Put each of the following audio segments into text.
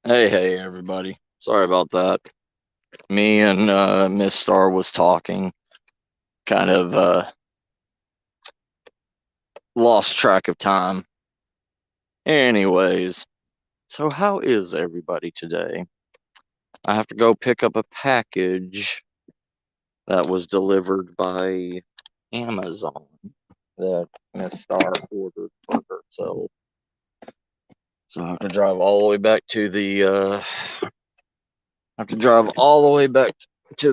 Hey, everybody. Sorry about that. Me and Miss Star was talking, kind of lost track of time. Anyways, so how is everybody today? I have to go pick up a package that was delivered by Amazon that Miss Star ordered for herself. So I have to drive all the way back to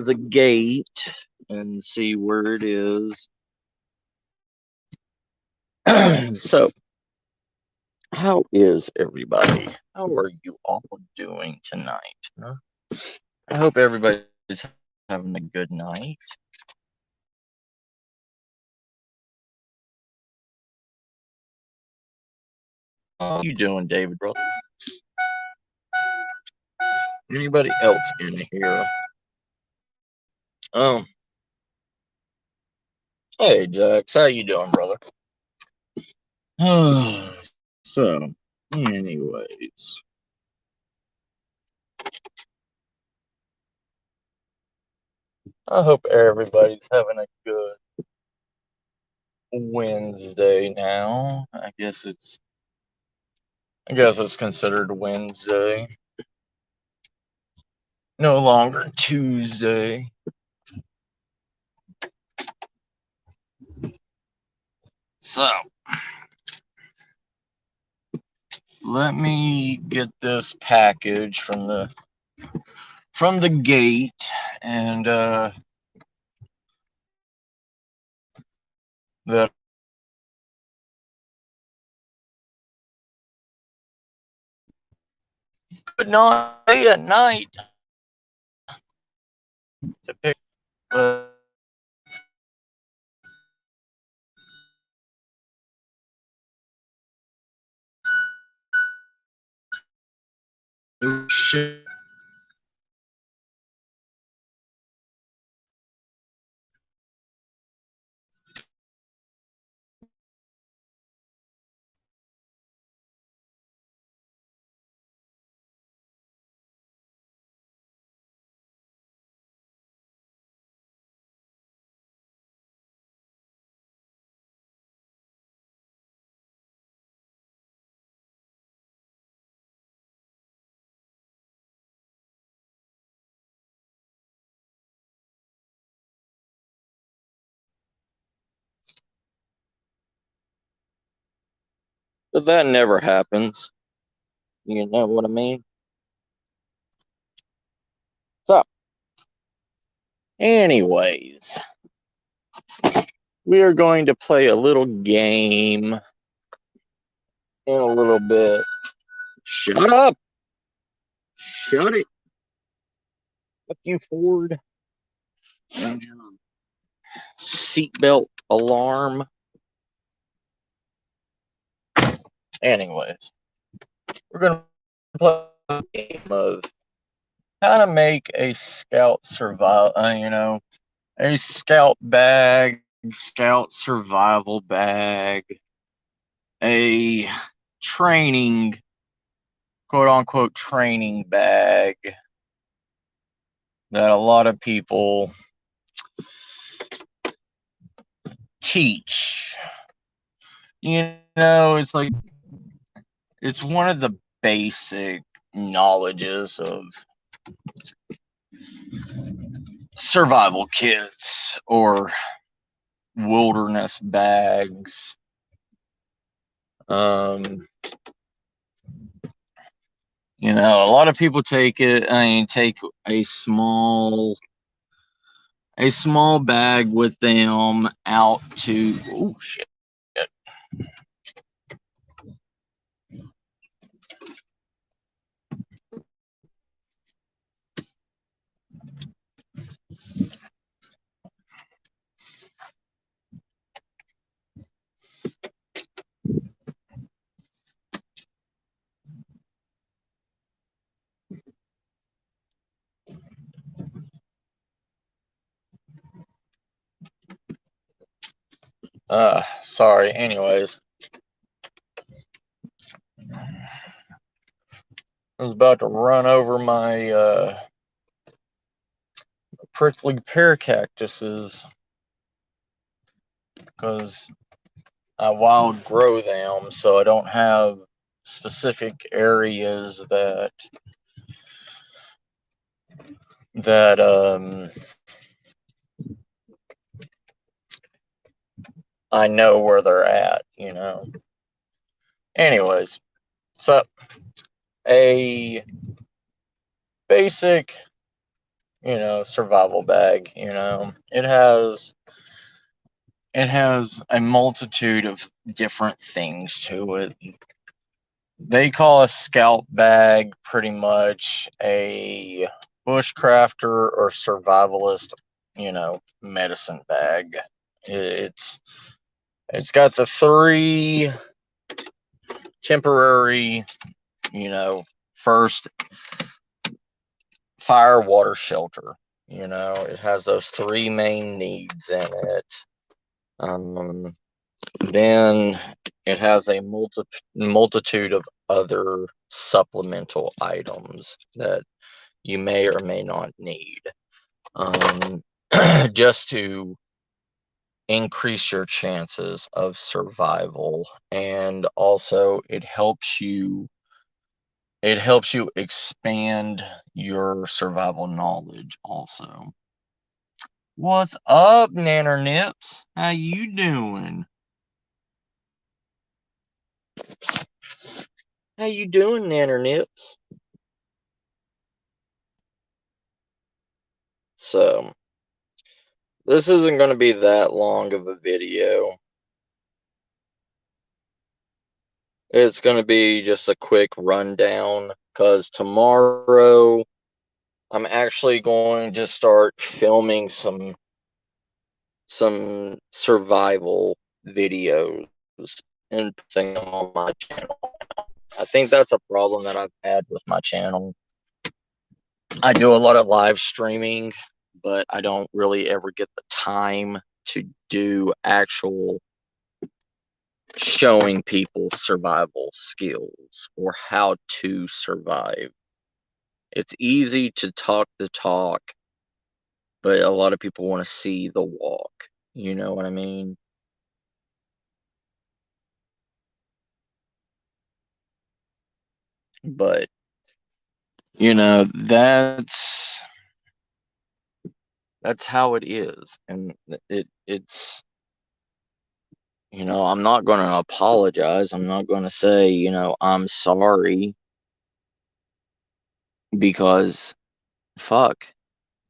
the gate and see where it is. So, how is everybody? How are you all doing tonight? Huh? I hope everybody's having a good night. How you doing, David, brother? Anybody else in here? Oh, hey, Jax, how you doing, brother? So, anyways, I hope everybody's having a good Wednesday now. I guess it's considered Wednesday. No longer Tuesday. So, let me get this package from the gate and that could not be at night to pick the shit. But that never happens. You know what I mean? So, anyways, we are going to play a little game in a little bit. Shut up! Shut it! Fuck you, Ford. And your seatbelt alarm. Anyways, we're going to play a game of how to make a scout survival, a scout bag, scout survival bag, a training, quote unquote, training bag that a lot of people teach. It's like, it's one of the basic knowledges of survival kits or wilderness bags. A lot of people take a small bag with them out to, oh shit. Sorry. Anyways. I was about to run over my prickly pear cactuses because I wild grow them, so I don't have specific areas that I know where they're at, you know. Anyways, so a basic, you know, survival bag, you know. It has a multitude of different things to it. They call a scout bag pretty much a bushcrafter or survivalist, you know, medicine bag. It's got the 3 temporary, you know, first fire, water, shelter. You know, it has those 3 main needs in it. Then it has a multitude of other supplemental items that you may or may not need, just to increase your chances of survival. And also it helps you expand your survival knowledge also. What's up, Nanner Nips? How you doing? How you doing, Nanner Nips? So, this isn't going to be that long of a video. It's going to be just a quick rundown, because tomorrow I'm actually going to start filming some survival videos and putting them on my channel. I think that's a problem that I've had with my channel. I do a lot of live streaming, but I don't really ever get the time to do actual showing people survival skills or how to survive. It's easy to talk the talk, but a lot of people want to see the walk. You know what I mean? But you know, that's how it is. And it's you know, I'm not going to apologize. I'm not going to say, you know, I'm sorry, because fuck,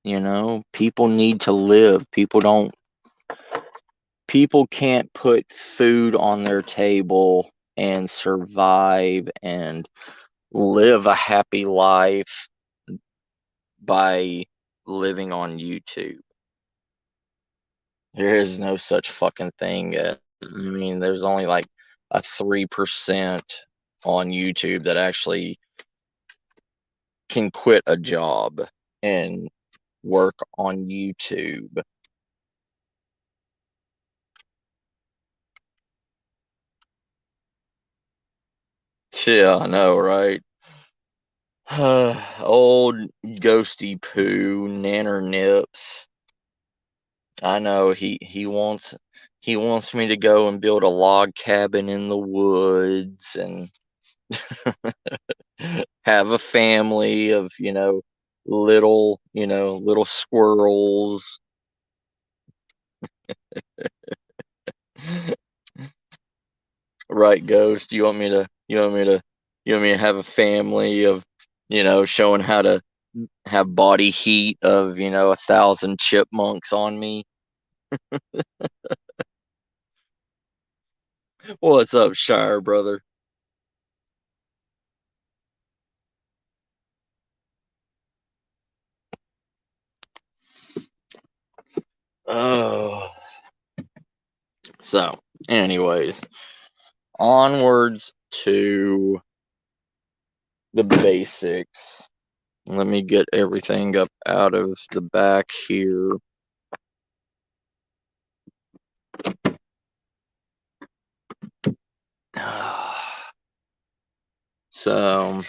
you know, people need to live. People can't put food on their table and survive and live a happy life by living on YouTube. There is no such fucking thing. I mean, there's only like a 3% on YouTube that actually can quit a job and work on YouTube. Yeah, I know, right? Old ghosty poo, nanner nips. I know he wants me to go and build a log cabin in the woods and have a family of, little squirrels. Right, Ghost? You want me to have a family of, showing how to have body heat of, 1,000 chipmunks on me? What's up, Shire brother? Oh, so anyways, onwards to the basics. Let me get everything up out of the back here. So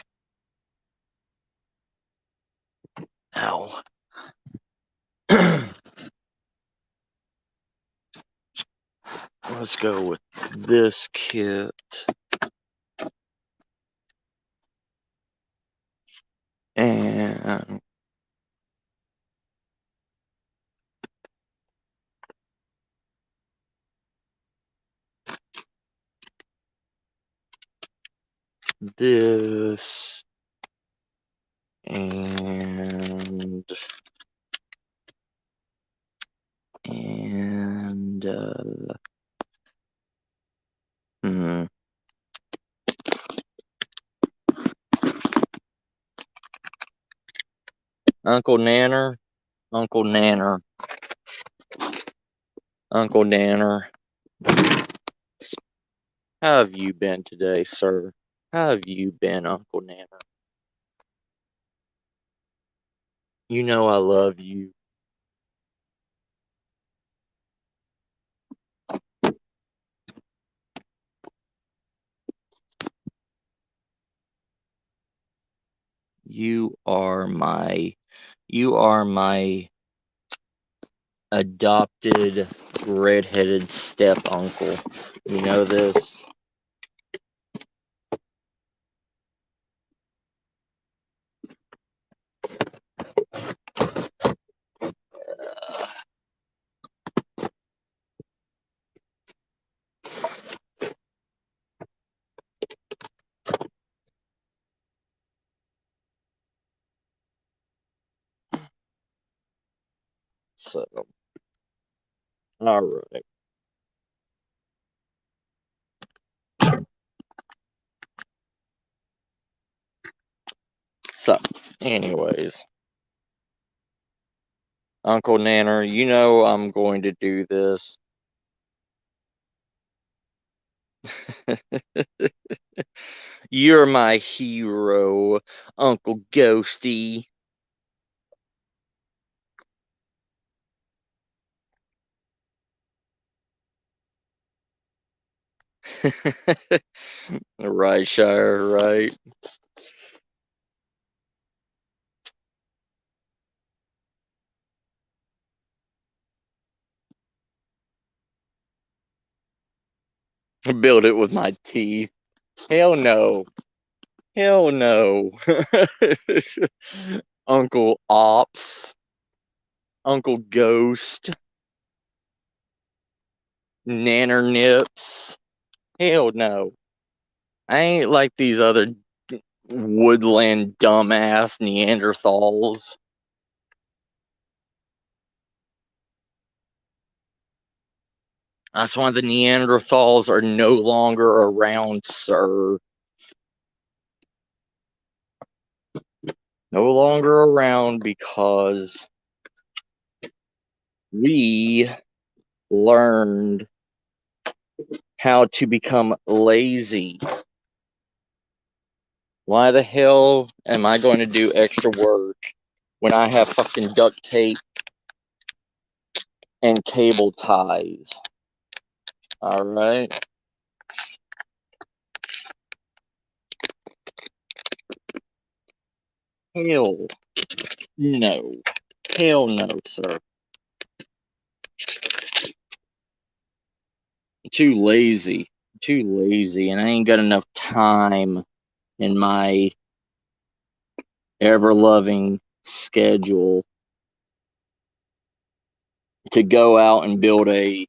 Let's go with this kit. And this. And Uncle Nanner, Uncle Nanner, Uncle Nanner. How have you been today, sir? How have you been, Uncle Nanner? You know I love you. You are my adopted redheaded step uncle. You know this? So, all right. So, anyways, Uncle Nanner, you know I'm going to do this. You're my hero, Uncle Ghosty. Right, Shire, right? Build it with my teeth. Hell no. Hell no. Uncle Ops. Uncle Ghost. Nanner Nips. Hell no. I ain't like these other woodland dumbass Neanderthals. That's why the Neanderthals are no longer around, sir. No longer around because we learned how to become lazy. Why the hell am I going to do extra work when I have fucking duct tape and cable ties? Alright? Hell no. Hell no, sir. Too lazy. Too lazy, and I ain't got enough time in my ever-loving schedule to go out and build a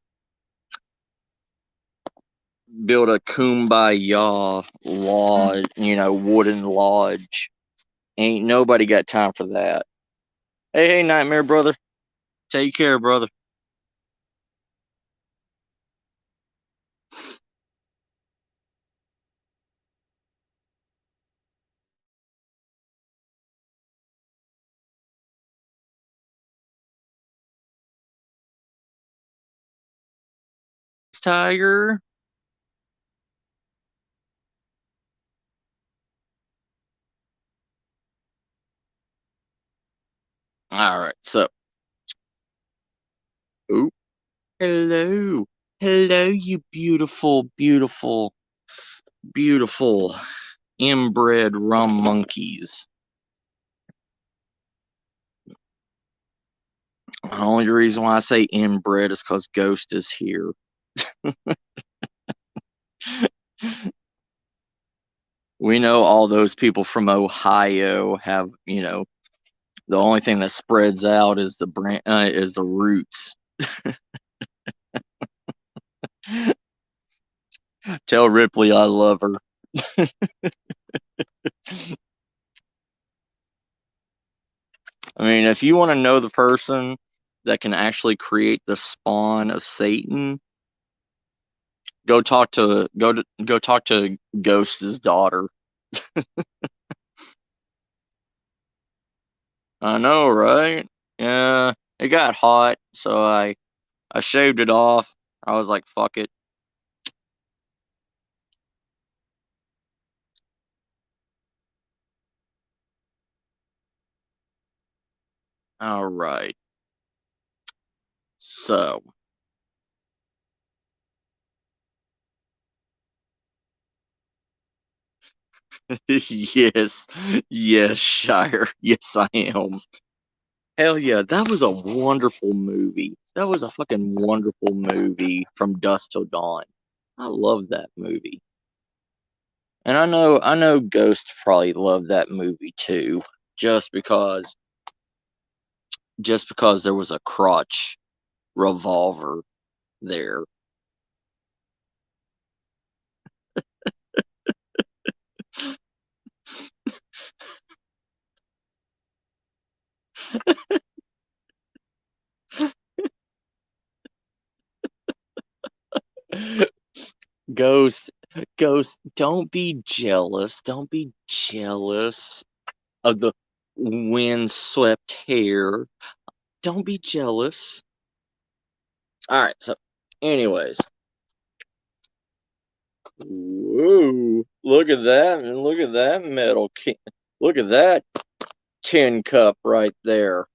kumbaya lodge, wooden lodge. Ain't nobody got time for that. Hey, Nightmare brother. Take care, brother. Tiger. All right, so. Ooh. Hello. Hello, you beautiful, beautiful, beautiful inbred rum monkeys. The only reason why I say inbred is because Ghost is here. We know all those people from Ohio have, you know, the only thing that spreads out is the roots. Tell Ripley I love her. I mean, if you want to know the person that can actually create the spawn of Satan, go talk to Ghost's daughter. I know, right? Yeah, it got hot, so I shaved it off. I was like, fuck it. All right. So, yes, yes, Shire. Yes, I am. Hell yeah, that was a wonderful movie. That was a fucking wonderful movie from dusk till dawn. I love that movie. And I know Ghost probably loved that movie too, just because just because there was a crotch revolver there. Ghost, Ghost, don't be jealous. Don't be jealous of the windswept hair. Don't be jealous. All right, so anyways, whoa, look at that, and look at that look at that tin cup right there.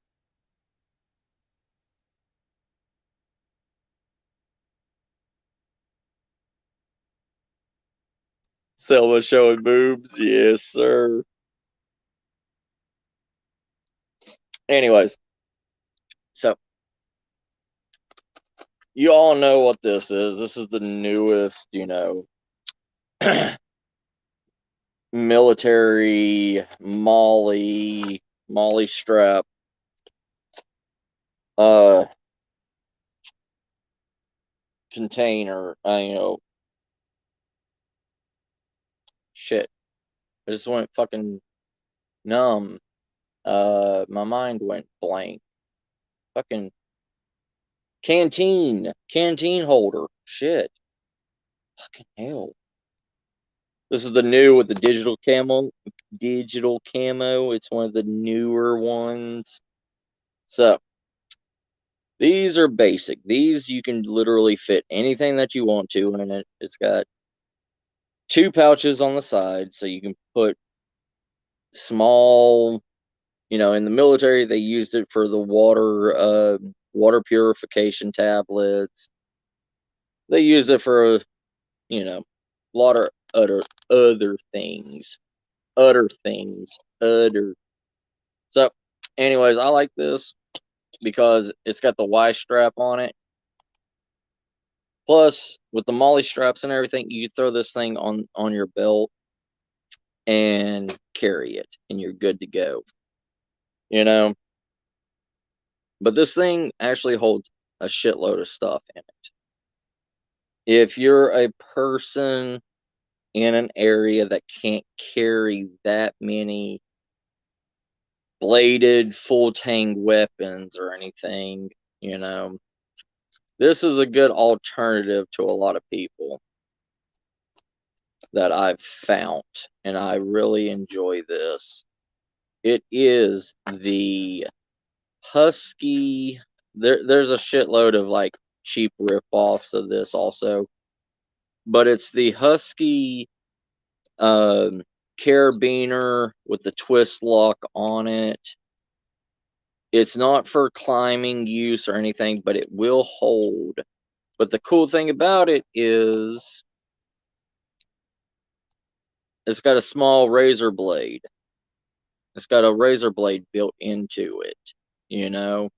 Selma showing boobs. Yes, sir. Anyways, so you all know what this is. This is the newest, military Molly strap. Uh, container. Shit. I just went fucking numb. My mind went blank. Fucking canteen holder. Shit. Fucking hell. This is the new with the digital camo. It's one of the newer ones. So these are basic. These you can literally fit anything that you want to in it. It's got two pouches on the side, so you can put small. In the military, they used it for the water purification tablets. They used it for a lot of other things, other things, other. So, anyways, I like this because it's got the Y strap on it. Plus, with the molly straps and everything, you throw this thing on your belt and carry it, and you're good to go. You know, but this thing actually holds a shitload of stuff in it. If you're a person in an area that can't carry that many bladed full tang weapons or anything, you know, this is a good alternative to a lot of people that I've found, and I really enjoy this. It is the Husky. There's a shitload of like cheap rip-offs of this also, but it's the Husky carabiner with the twist lock on it. It's not for climbing use or anything, but it will hold. But the cool thing about it is it's got a small razor blade. It's got a razor blade built into it, and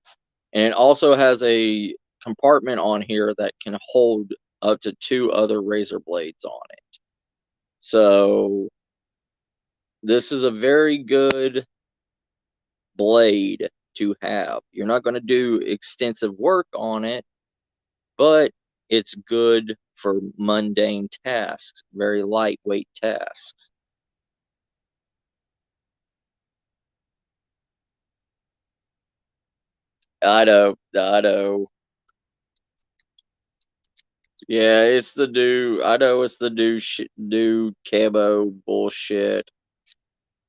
it also has a compartment on here that can hold up to 2 other razor blades on it. So this is a very good blade to have. You're not going to do extensive work on it, but it's good for mundane tasks, very lightweight tasks. I know. Yeah, it's the new. I know it's the new camo bullshit.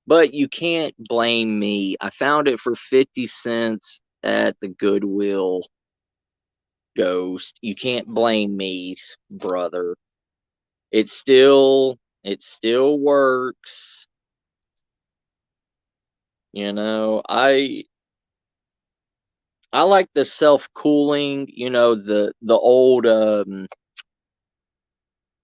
But you can't blame me. I found it for 50 cents at the Goodwill, Ghost. You can't blame me, brother. It still works. You know, I like the self-cooling, you know, the old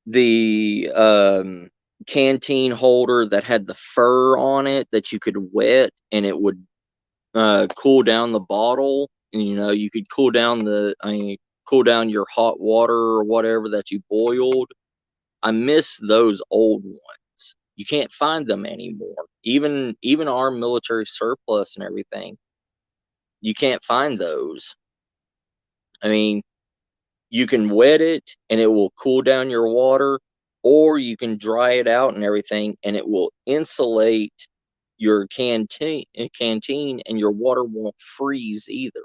the canteen holder that had the fur on it that you could wet and it would cool down the bottle. And, you know, you could cool down cool down your hot water or whatever that you boiled. I miss those old ones. You can't find them anymore. Even our military surplus and everything, you can't find those. I mean, you can wet it and it will cool down your water, or you can dry it out and everything, and it will insulate your canteen, and your water won't freeze either.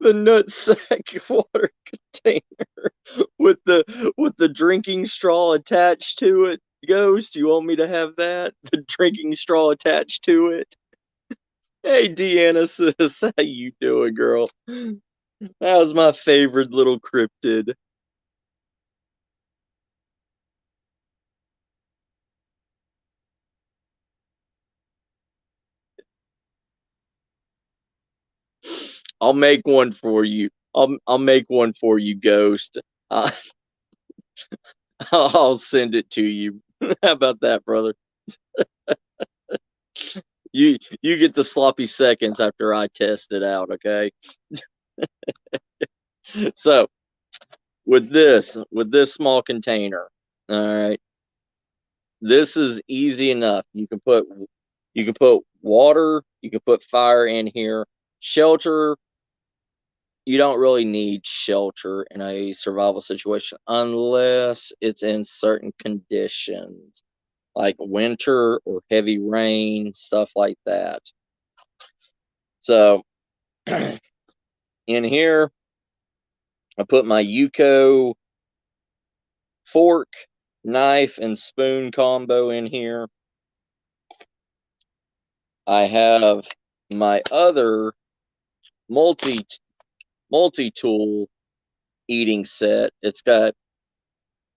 The nutsack water container with the drinking straw attached to it. Ghost, you want me to have that? The drinking straw attached to it. Hey, Deanna sis, how you doing, girl? That was my favorite little cryptid. I'll make one for you. I'll make one for you, Ghost. Uh, I'll send it to you. How about that, brother? You get the sloppy seconds after I test it out, okay? So with this small container, all right, this is easy enough. You can put water, you can put fire in here. Shelter, you don't really need shelter in a survival situation unless it's in certain conditions, like winter or heavy rain, stuff like that. So in here, I put my Yuko fork, knife, and spoon combo in here. I have my other multi tool eating set. It's got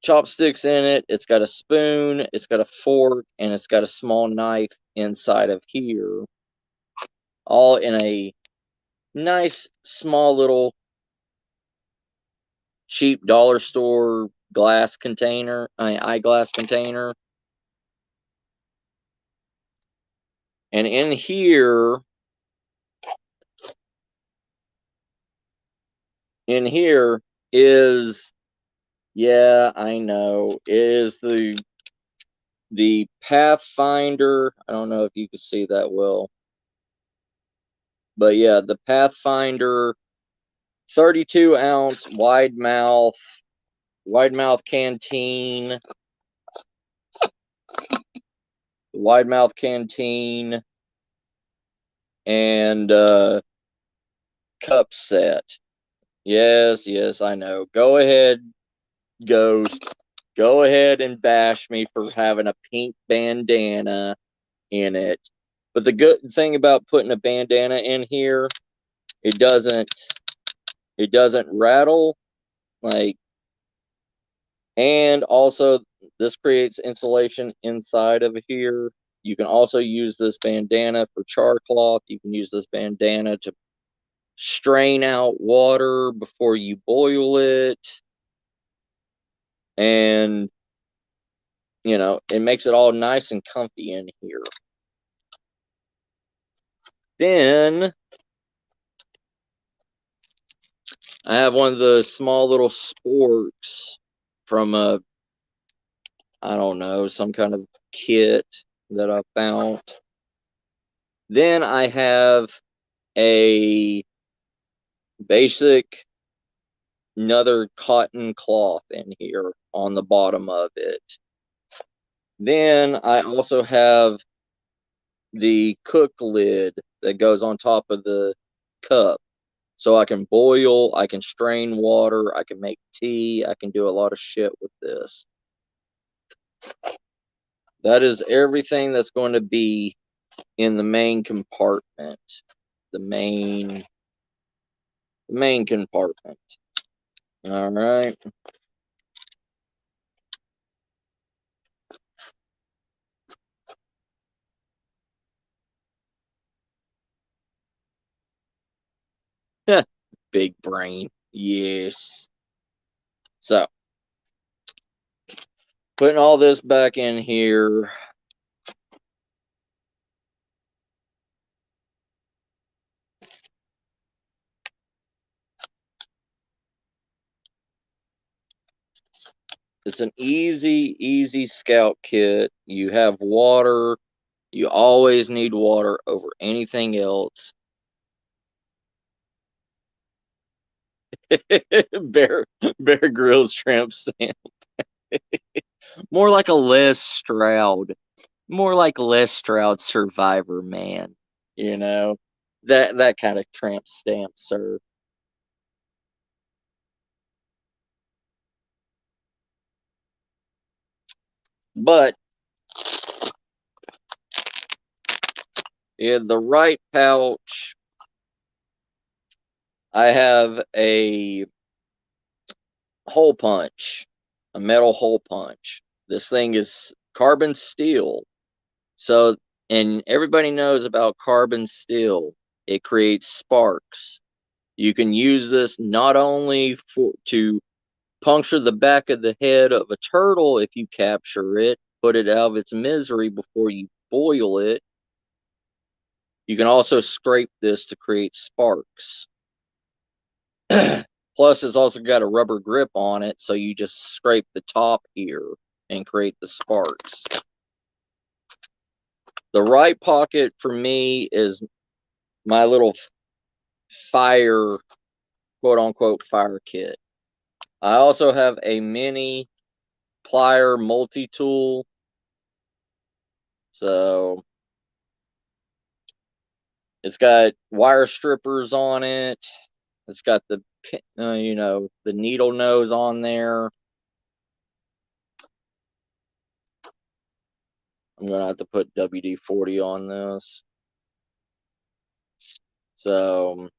chopsticks in it, it's got a spoon, it's got a fork, and it's got a small knife inside of here, all in a nice small little cheap dollar store glass container, eyeglass container. And in here is, yeah, I know, is the Pathfinder. I don't know if you can see that well, but yeah, the Pathfinder 32-ounce wide mouth canteen, and cup set. Yes, I know. Go ahead, Ghost. Go ahead and bash me for having a pink bandana in it. But the good thing about putting a bandana in here, it doesn't rattle, like, and also this creates insulation inside of here. You can also use this bandana for char cloth. You can use this bandana to strain out water before you boil it. And, you know, it makes it all nice and comfy in here. Then I have one of the small little sporks from I don't know, some kind of kit that I found. Then I have a basic another cotton cloth in here on the bottom of it. Then I also have the cook lid that goes on top of the cup. So I can boil, I can strain water, I can make tea, I can do a lot of shit with this. That is everything that's going to be in the main compartment. The main compartment. All right. Big brain. Yes. So, putting all this back in here. It's an easy scout kit. You have water. You always need water over anything else. Bear Grylls tramp stamp. More like a Les Stroud. More like Les Stroud Survivor Man. You know? That kind of tramp stamp, sir. But in the right pouch, I have a hole punch, a metal hole punch. This thing is carbon steel. So, and everybody knows about carbon steel. It creates sparks. You can use this not only to puncture the back of the head of a turtle if you capture it, put it out of its misery before you boil it. You can also scrape this to create sparks. Plus, it's also got a rubber grip on it, so you just scrape the top here and create the sparks. The right pocket for me is my little fire, quote unquote, fire kit. I also have a mini plier multi-tool. So it's got wire strippers on it. It's got the, you know, the needle nose on there. I'm going to have to put WD-40 on this. So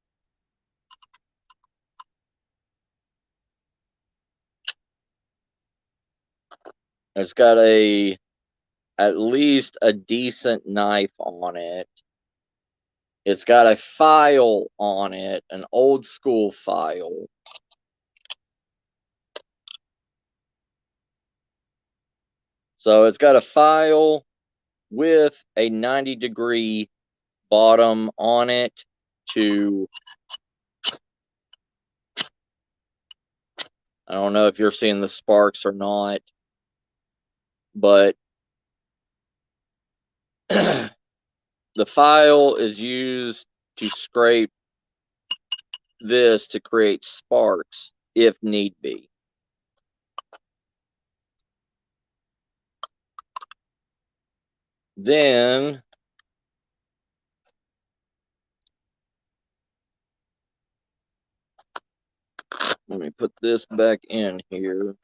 it's got at least a decent knife on it. It's got a file on it, an old school file. So it's got a file with a 90-degree bottom on it to, I don't know if you're seeing the sparks or not, but the file is used to scrape this to create sparks if need be. Then let me put this back in here.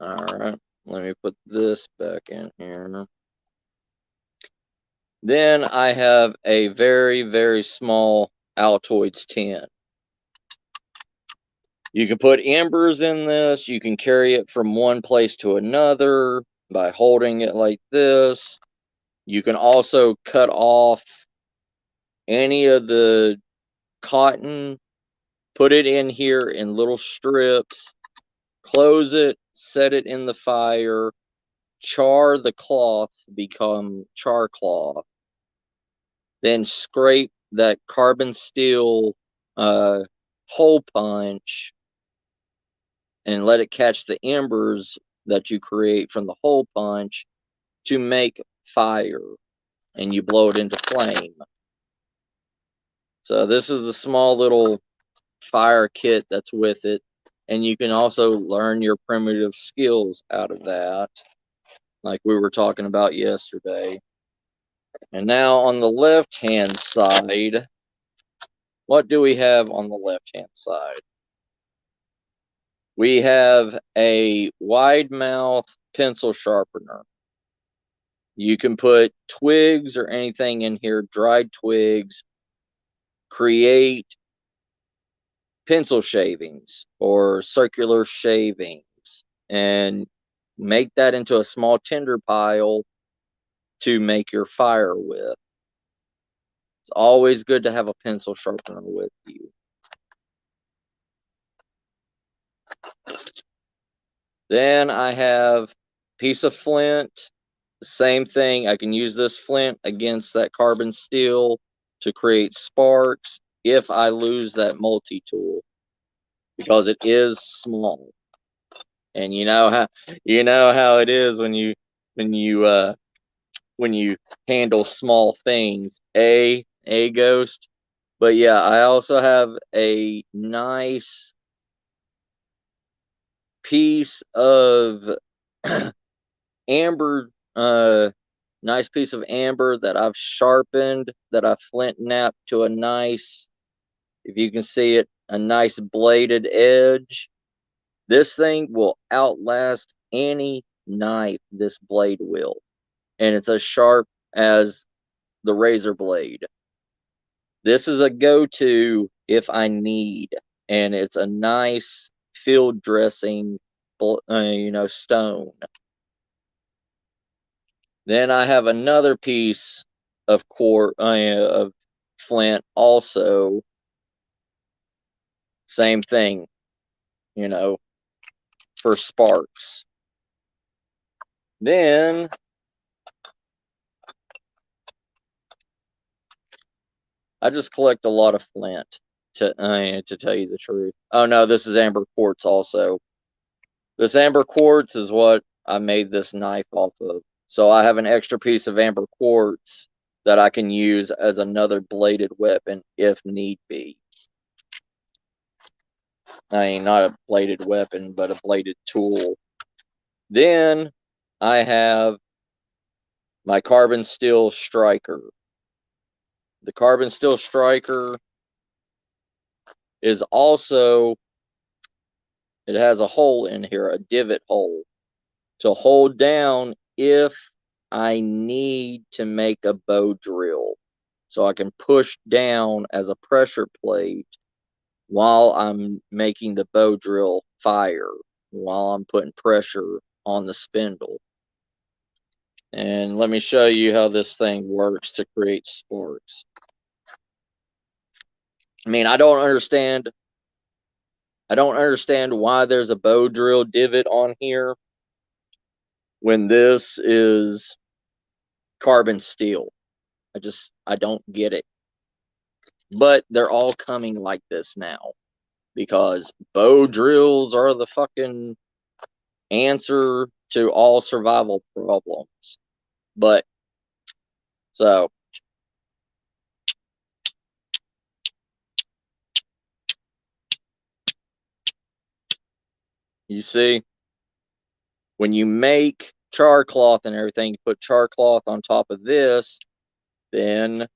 Alright, let me put this back in here. Then I have a very, very small Altoids tin. You can put embers in this. You can carry it from one place to another by holding it like this. You can also cut off any of the cotton, put it in here in little strips, close it, set it in the fire, char the cloth, become char cloth, then scrape that carbon steel hole punch and let it catch the embers that you create from the hole punch to make fire, and you blow it into flame. So this is the small little fire kit that's with it, and you can also learn your primitive skills out of that, like we were talking about yesterday. And now on the left hand side, what do we have on the left hand side? We have a wide mouth pencil sharpener. You can put twigs or anything in here, dried twigs, create pencil shavings or circular shavings, and make that into a small tinder pile to make your fire with. It's always good to have a pencil sharpener with you. Then I have a piece of flint. The same thing. I can use this flint against that carbon steel to create sparks if I lose that multi-tool, because it is small. And you know how it is when you handle small things. A ghost. But yeah, I also have a nice piece of amber, nice piece of amber that I've sharpened, that I flint knapped to a nice, if you can see it, a nice bladed edge. This thing will outlast any knife this blade will. And it's as sharp as the razor blade. This is a go-to if I need, and it's a nice field dressing, stone. Then I have another piece of of flint also. Same thing, for sparks. Then I just collect a lot of flint, to tell you the truth. Oh no, this is amber quartz also. This amber quartz is what I made this knife off of. So I have an extra piece of amber quartz that I can use as another bladed weapon if need be. Not a bladed weapon, but a bladed tool. Then I have my carbon steel striker. The carbon steel striker is also, it has a hole in here, a divot hole, to hold down if I need to make a bow drill. So I can push down as a pressure plate while I'm making the bow drill fire, while I'm putting pressure on the spindle. And let me show you how this thing works to create sparks. I don't understand why there's a bow drill divot on here when this is carbon steel. I don't get it. But they're all coming like this now, because bow drills are the fucking answer to all survival problems. But, so, you see, when you make char cloth and everything, you put char cloth on top of this, then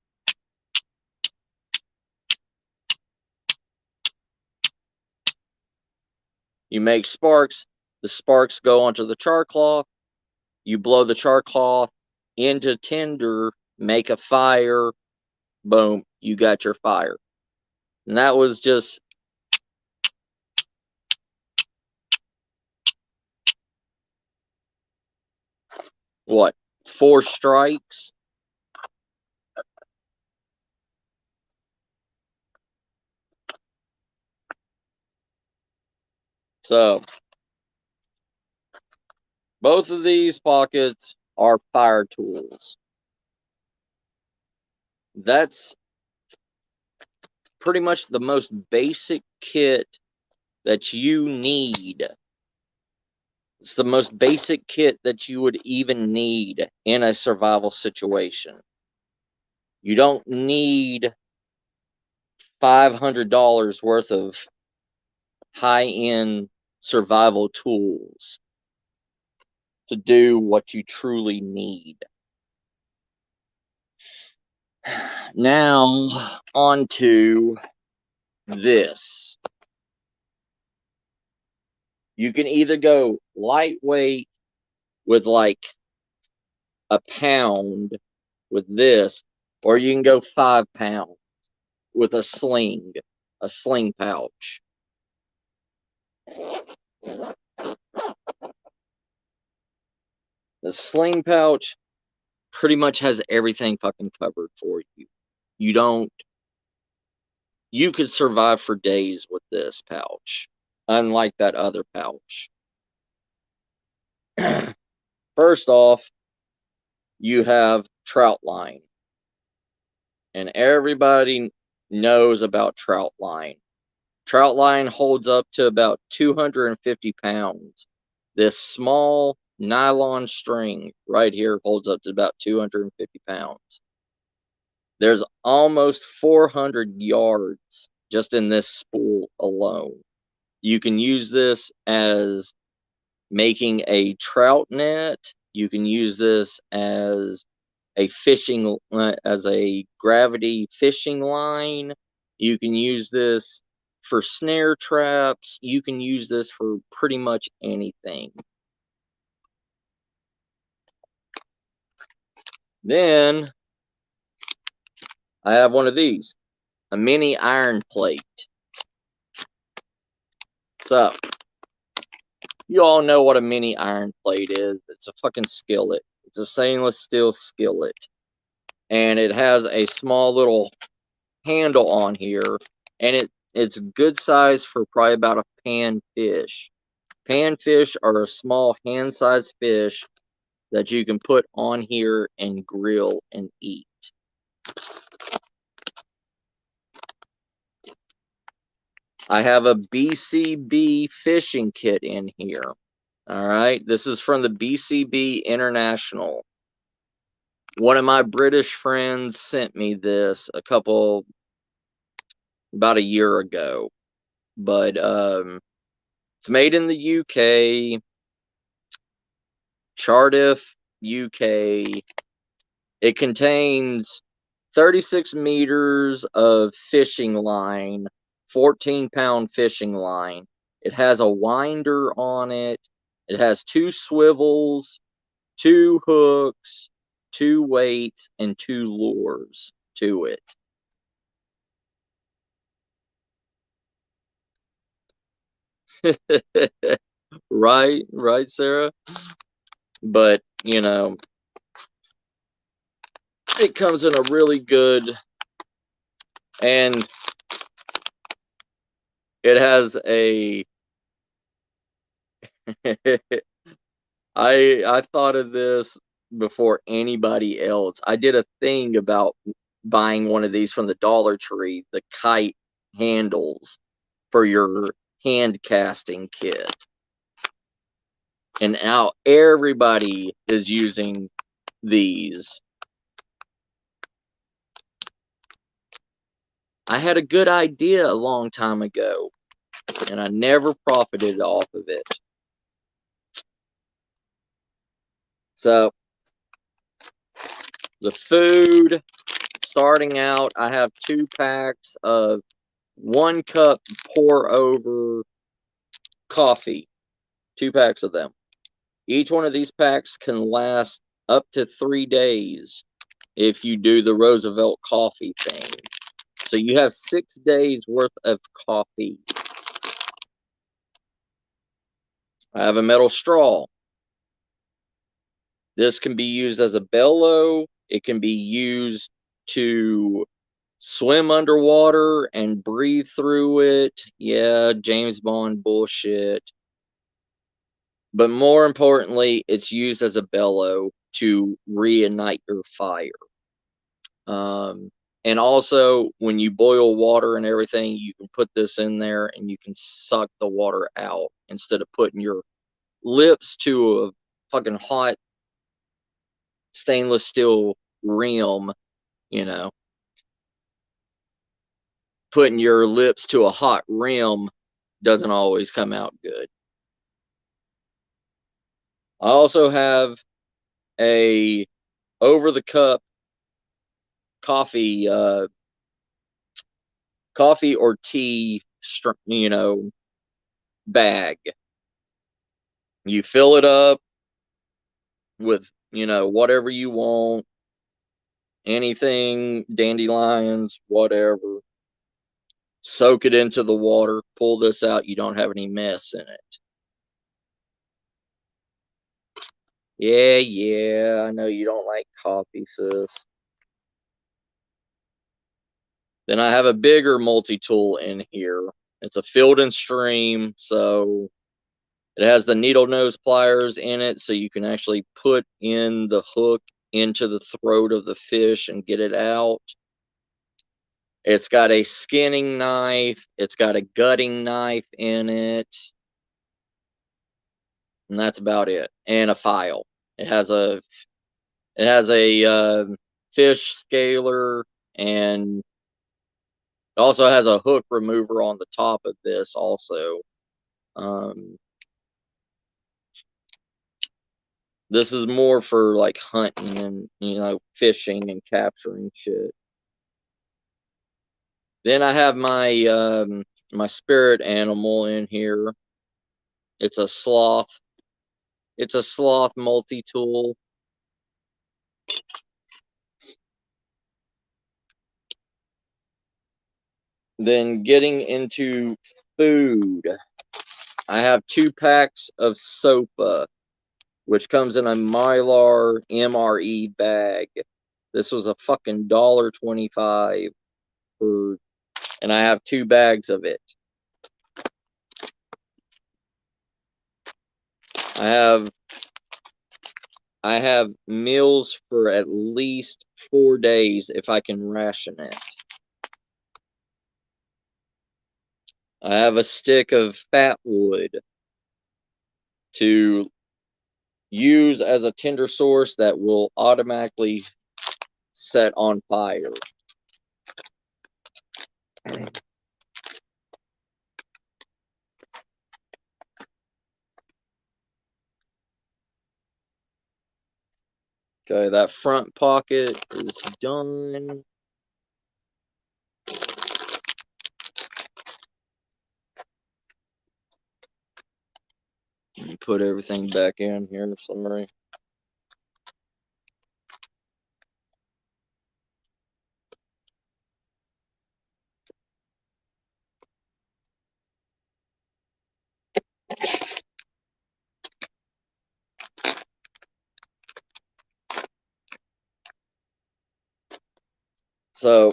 you make sparks. the sparks go onto the char cloth. You blow the char cloth into tinder, make a fire, boom, you got your fire. And that was just what, 4 strikes? So both of these pockets are fire tools. That's pretty much the most basic kit that you need. It's the most basic kit that you would even need in a survival situation. You don't need $500 worth of high-end survival tools to do what you truly need. Now, on to this. You can either go lightweight with like a pound with this, or you can go 5 pounds with a sling pouch. The sling pouch pretty much has everything fucking covered for you. You could survive for days with this pouch, unlike that other pouch. First off, you have trout line. And everybody knows about trout line. Trout line holds up to about 250 pounds. This small nylon string right here holds up to about 250 pounds. There's almost 400 yards just in this spool alone. You can use this as making a trout net. You can use this as a gravity fishing line. You can use this for snare traps. You can use this for pretty much anything. Then I have one of these, a mini iron plate. So you all know what a mini iron plate is. It's a fucking skillet. It's a stainless steel skillet. And it has a small little handle on here. And it's good size for probably about a panfish. Panfish are a small hand-sized fish that you can put on here and grill and eat. I have a Bcb Fishing Kit in here. All right, this is from the Bcb International. One of my British friends sent me this about a year ago. But it's made in the UK, Cardiff, UK. It contains 36 meters of fishing line, 14-pound fishing line. It has a winder on it. It has 2 swivels, 2 hooks, 2 weights, and 2 lures to it. Right, Sarah? But, you know, it comes in a really good, and it has a I thought of this before anybody else. I did a thing about buying one of these from the Dollar Tree, the kite handles for your hand casting kit. And now everybody is using these. I had a good idea a long time ago, and I never profited off of it. So, the food, starting out, I have 2 packs of 1 cup pour over coffee. 2 packs of them. Each one of these packs can last up to 3 days if you do the Roosevelt coffee thing. So you have 6 days worth of coffee. I have a metal straw. This can be used as a bellow. It can be used to swim underwater and breathe through it. Yeah, James Bond bullshit. But more importantly, it's used as a bellow to reignite your fire. And also, when you boil water and everything, you can put this in there and you can suck the water out instead of putting your lips to a fucking hot stainless steel rim, you know. Putting your lips to a hot rim doesn't always come out good. I also have a over-the-cup coffee or tea, you know, bag. You fill it up with, you know, whatever you want, anything, dandelions, whatever. Soak it into the water, pull this out, you don't have any mess in it. Yeah, I know you don't like coffee, sis. Then I have a bigger multi-tool in here. It's a Field and Stream, so it has the needle nose pliers in it, so you can actually put in the hook into the throat of the fish and get it out. It's got a skinning knife. It's got a gutting knife in it. And that's about it. And a file. It has a fish scaler, and it also has a hook remover on the top of this also. This is more for like hunting and, you know, fishing and capturing shit. Then I have my my spirit animal in here. It's a sloth. It's a sloth multi-tool. Then getting into food, I have 2 packs of Sopa, which comes in a Mylar MRE bag. This was a fucking $1.25 for, and I have 2 bags of it. I have meals for at least 4 days if I can ration it. I have a stick of fat wood to use as a tinder source that will automatically set on fire. Okay, that front pocket is done. Put everything back in here, summary. So,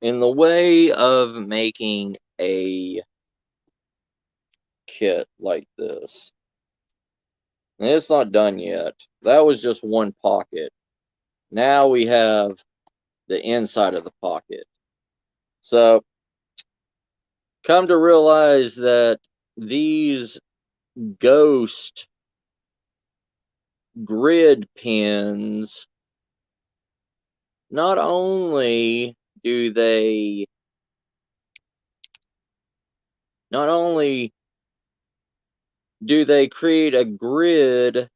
in the way of making a kit like this, and it's not done yet. That was just one pocket. Now we have the inside of the pocket. So, come to realize that these ghost grid pins, not only do they create a grid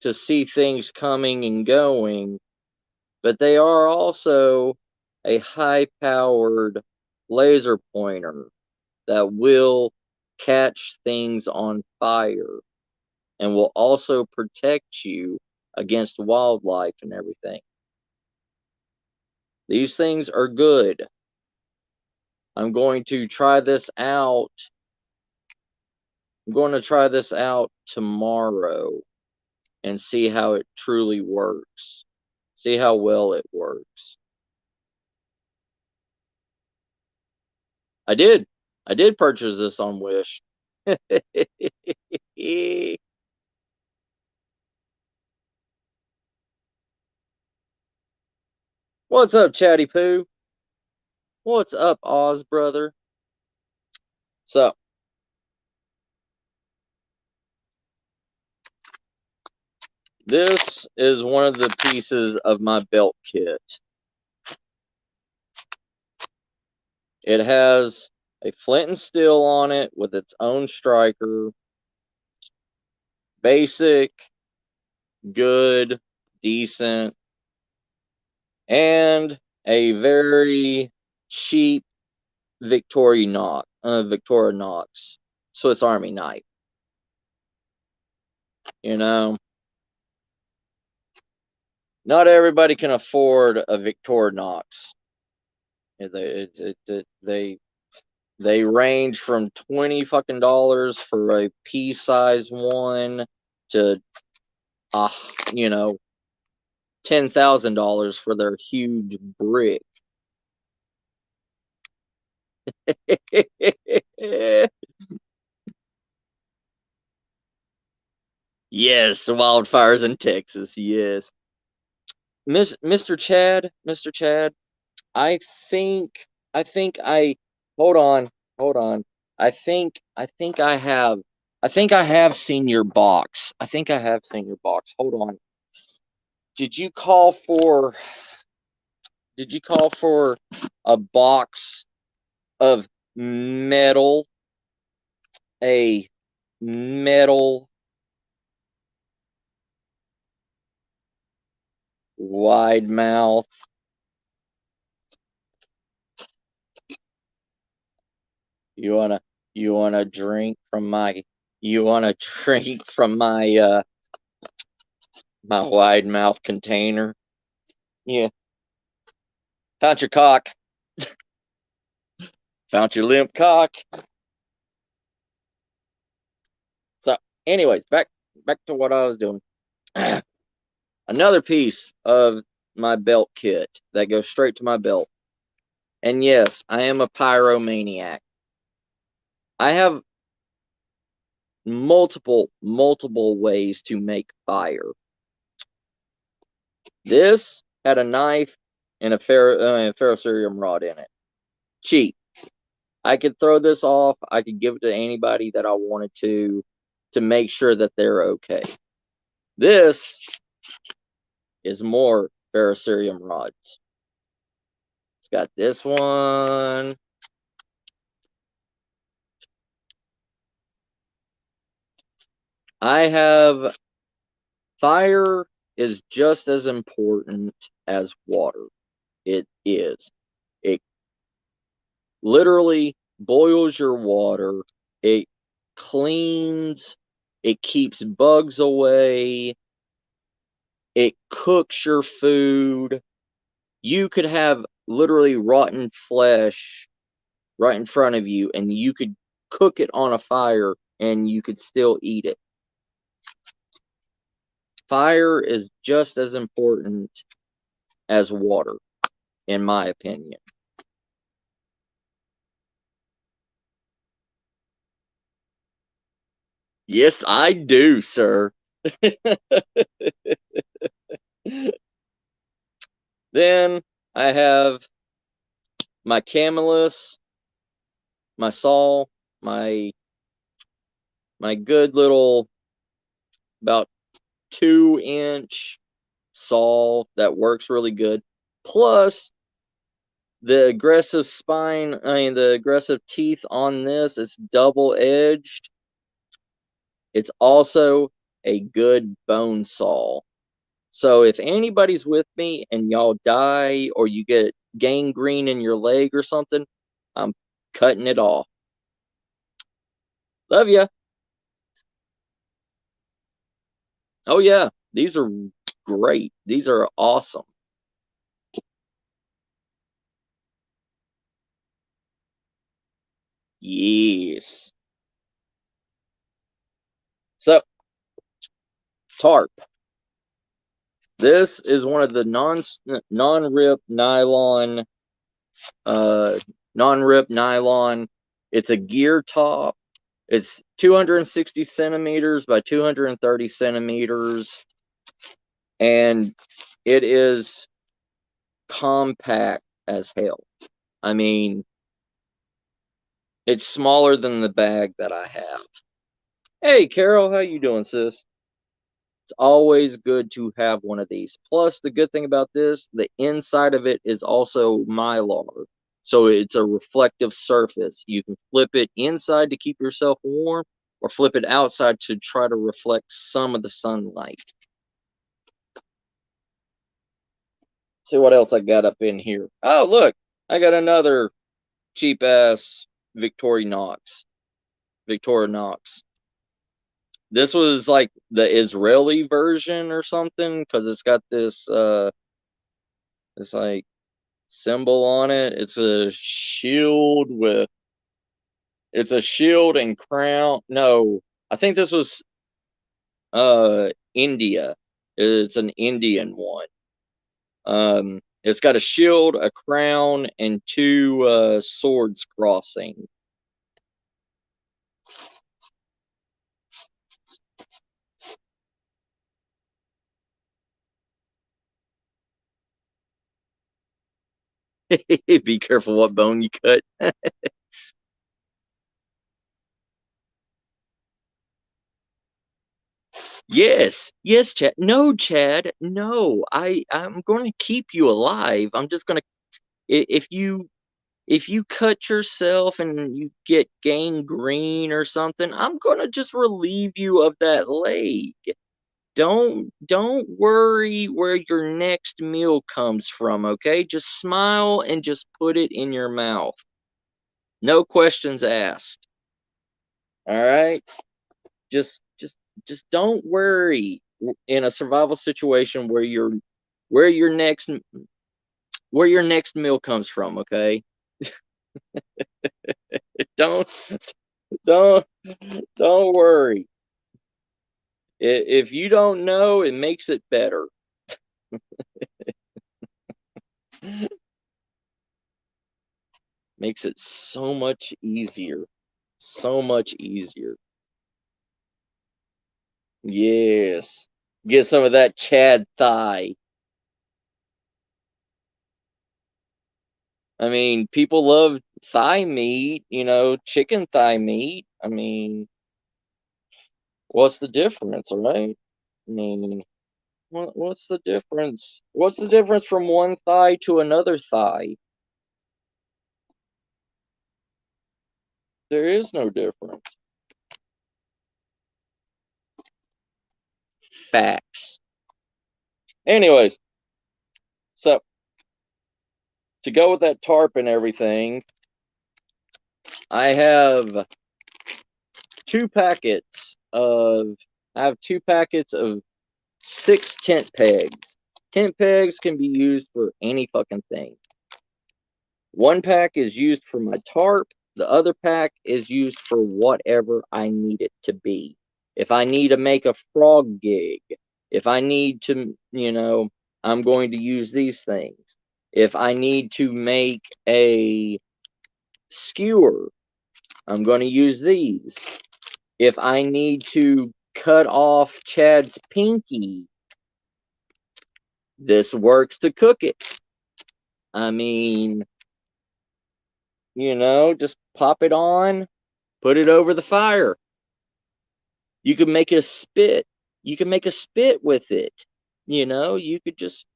to see things coming and going, but they are also a high-powered laser pointer that will catch things on fire and will also protect you against wildlife and everything. These things are good. I'm going to try this out. I'm going to try this out tomorrow and see how it truly works. See how well it works. I did purchase this on Wish. What's up, Chatty Poo? What's up, Oz brother? So, this is one of the pieces of my belt kit. It has a flint and steel on it with its own striker. Basic, good, decent, and a very cheap Victorinox Swiss Army knife. You know, not everybody can afford a Victorinox. They range from $20 for a pea-size one to $10,000 for their huge brick. Yes, wildfires in Texas. Yes, Mr. Chad. I think I hold on. I think I have seen your box. Hold on. Did you call for a box of metal? A metal wide mouth. You wanna drink from my my wide mouth container? Yeah. Found your cock. Found your limp cock. So, anyways, back to what I was doing. Another piece of my belt kit that goes straight to my belt. And yes, I am a pyromaniac. I have multiple ways to make fire. This had a knife and a ferrocerium rod in it. Cheap. I could throw this off. I could give it to anybody that I wanted to make sure that they're okay. This is more ferrocerium rods. It's got this one. I have fire is just as important as water. It is. It literally boils your water. It cleans. It keeps bugs away. It cooks your food. You could have literally rotten flesh right in front of you, and you could cook it on a fire, and you could still eat it. Fire is just as important as water, in my opinion. Yes, I do, sir. Then I have my Camelus, my saw, my good little about 2-inch saw that works really good. Plus the aggressive the aggressive teeth on this is double-edged. It's also a good bone saw. So if anybody's with me and y'all die or you get gangrene in your leg or something, I'm cutting it off. Love ya. Oh yeah, these are great. These are awesome. Yes. So, Tarp. This is one of the non-rip nylon non-rip nylon. It's a gear top. It's 260 centimeters by 230 centimeters, and it is compact as hell. I mean, it's smaller than the bag that I have. Hey, Carol, how you doing, sis? It's always good to have one of these. Plus, the good thing about this, the inside of it is also mylar. So it's a reflective surface. You can flip it inside to keep yourself warm or flip it outside to try to reflect some of the sunlight. See what else I got up in here. Oh, look, I got another cheap ass Victorinox. This was like the Israeli version or something because it's got this like symbol on it. It's a shield and crown. No, I think this was India. It's an Indian one. It's got a shield, a crown, and two swords crossing. Be careful what bone you cut. Yes, Chad. No, Chad. No, I'm going to keep you alive. I'm just going to if you cut yourself and you get gangrene or something, I'm going to just relieve you of that leg. Don't worry where your next meal comes from, okay? Just smile and just put it in your mouth. No questions asked. All right? Just just just don't worry in a survival situation where your next where your next meal comes from, okay? Don't don't don't worry. If you don't know, it makes it better. Makes it so much easier. So much easier. Yes. Get some of that Chad thigh. I mean, people love thigh meat, chicken thigh meat. I mean, what's the difference, right? I mean, what's the difference? What's the difference from one thigh to another thigh? There is no difference. Facts. Anyways, so to go with that tarp and everything, I have two packets of I have two packets of 6 tent pegs. Tent pegs can be used for any fucking thing. One pack is used for my tarp. The other pack is used for whatever I need it to be. If I need to make a frog gig, if I need to, I'm going to use these things. If I need to make a skewer, I'm going to use these. If I need to cut off Chad's pinky, this works to cook it. I mean, just pop it on, put it over the fire. You can make a spit. You can make a spit with it. You could just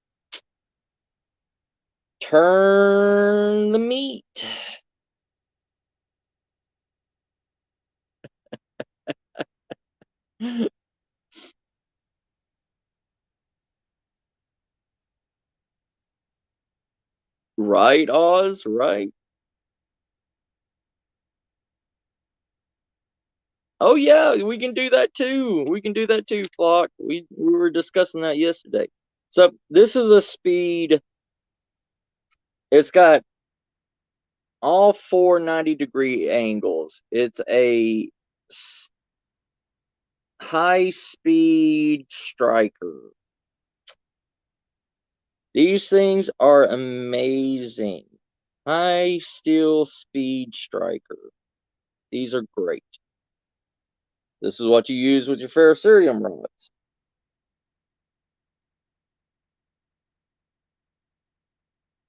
turn the meat. Right, Oz? Right. Oh yeah, we can do that too. We can do that too, Flock. We were discussing that yesterday. So this is a speed. It's got all four 90-degree angles. It's a high speed striker. These things are amazing. High steel speed striker. These are great. This is what you use with your ferrocerium rods.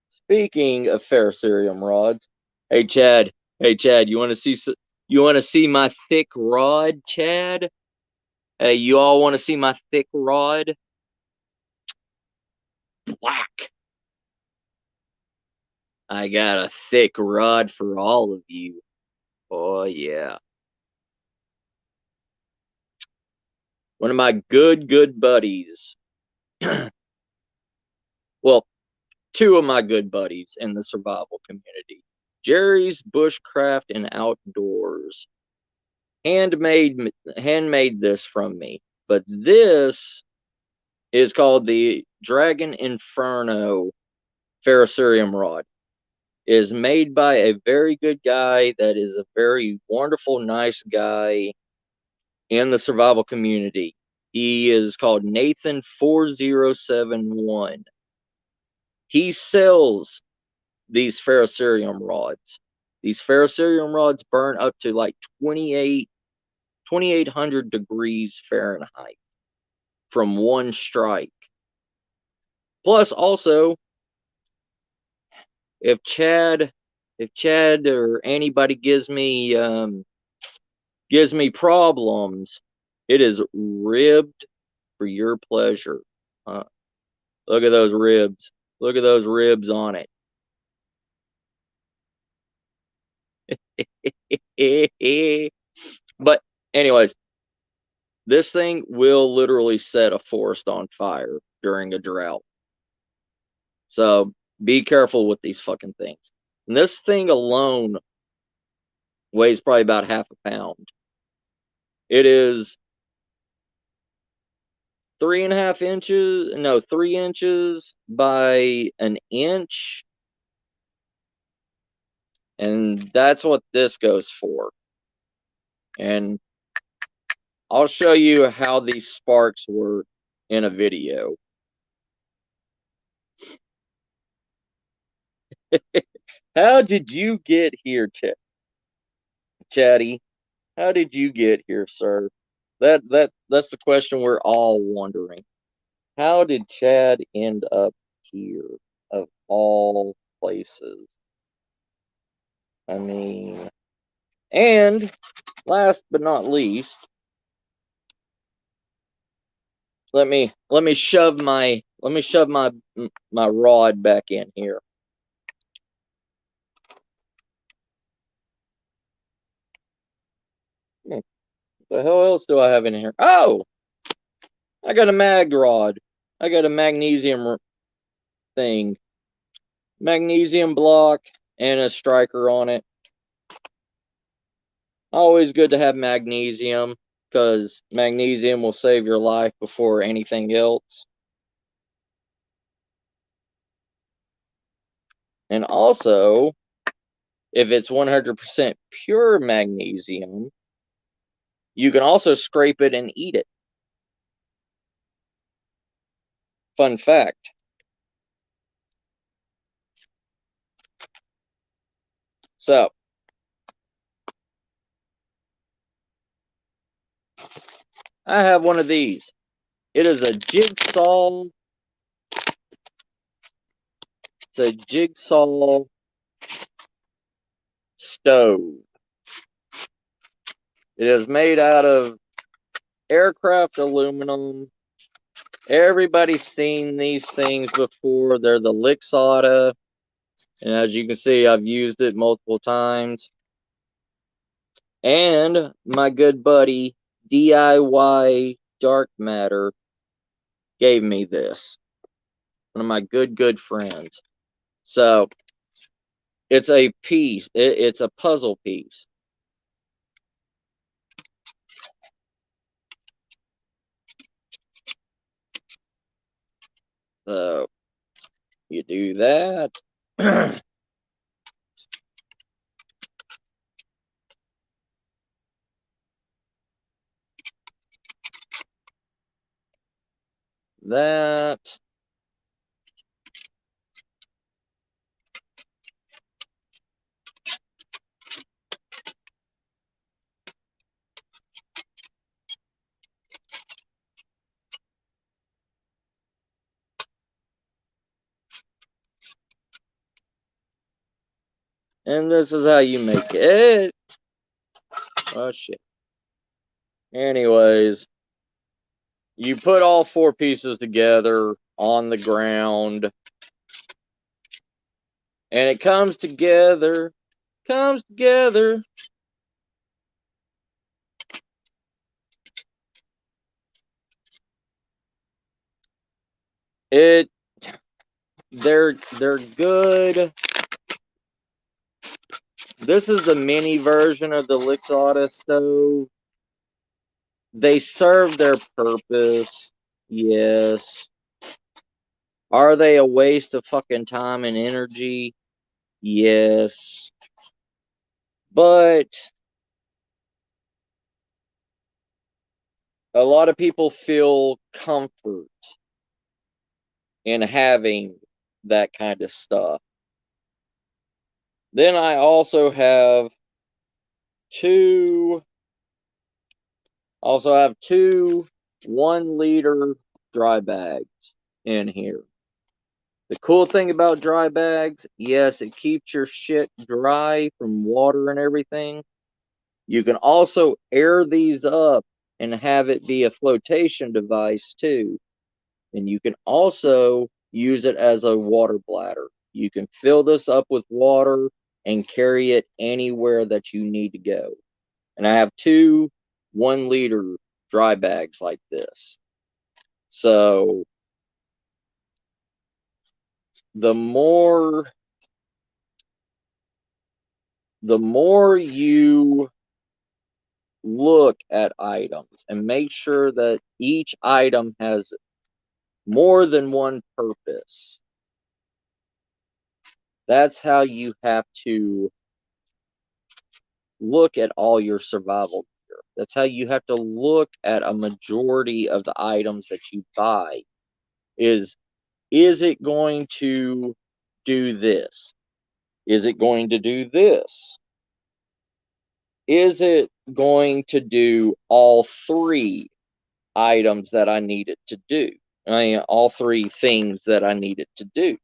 Speaking of ferrocerium rods, hey Chad, you want to see my thick rod, Chad? Hey, you all want to see my thick rod? Whack! I got a thick rod for all of you. Oh yeah. One of my good buddies. Well, two of my good buddies in the survival community. Jerry's Bushcraft and Outdoors handmade this from me. But this is called the Dragon Inferno ferrocerium rod. It is made by a very good guy that is a very wonderful, nice guy in the survival community. He is called Nathan4071. He sells these ferrocerium rods. These ferrocerium rods burn up to like 2,800 degrees Fahrenheit from one strike. Plus, also, if Chad or anybody gives me problems, it is ribbed for your pleasure. Look at those ribs. Look at those ribs on it. But anyways, this thing will literally set a forest on fire during a drought. So be careful with these fucking things. And this thing alone weighs probably about half a pound. It is 3 inches by an inch. And that's what this goes for. And I'll show you how these sparks work in a video. How did you get here, Chatty? How did you get here, sir? That's the question we're all wondering. How did Chad end up here, of all places? I mean, and last but not least, let me shove my rod back in here. What the hell else do I have in here? Oh, I got a mag rod. I got a magnesium thing, magnesium block, and a striker on it. Always good to have magnesium, because magnesium will save your life before anything else. And also, if it's 100% pure magnesium, you can also scrape it and eat it. Fun fact. So, I have one of these. It is a Jigsaw. It's a Jigsaw Stove. It is made out of aircraft aluminum. Everybody's seen these things before. They're the Lixada. And as you can see, I've used it multiple times. And my good buddy, DIY Dark Matter, gave me this. One of my good friends. So, it's a piece. It's a puzzle piece. So you do that. That. And this is how you make it. Oh, shit. Anyways, you put all 4 pieces together on the ground, and it comes together. Comes together. They're good. This is the mini version of the Jigsaw Stove. They serve their purpose, yes. Are they a waste of fucking time and energy? Yes. But a lot of people feel comfort in having that kind of stuff. Then I also have two 1-liter dry bags in here. The cool thing about dry bags, yes, it keeps your shit dry from water and everything. You can also air these up and have it be a flotation device too. And you can also use it as a water bladder. You can fill this up with water and carry it anywhere that you need to go. And I have 2 1-liter dry bags like this. So the more you look at items and make sure that each item has more than one purpose, that's how you have to look at all your survival gear. That's how you have to look at a majority of the items that you buy. Is it going to do this? Is it going to do this? Is it going to do all 3 items that I need it to do? I mean, all 3 things that I need it to do.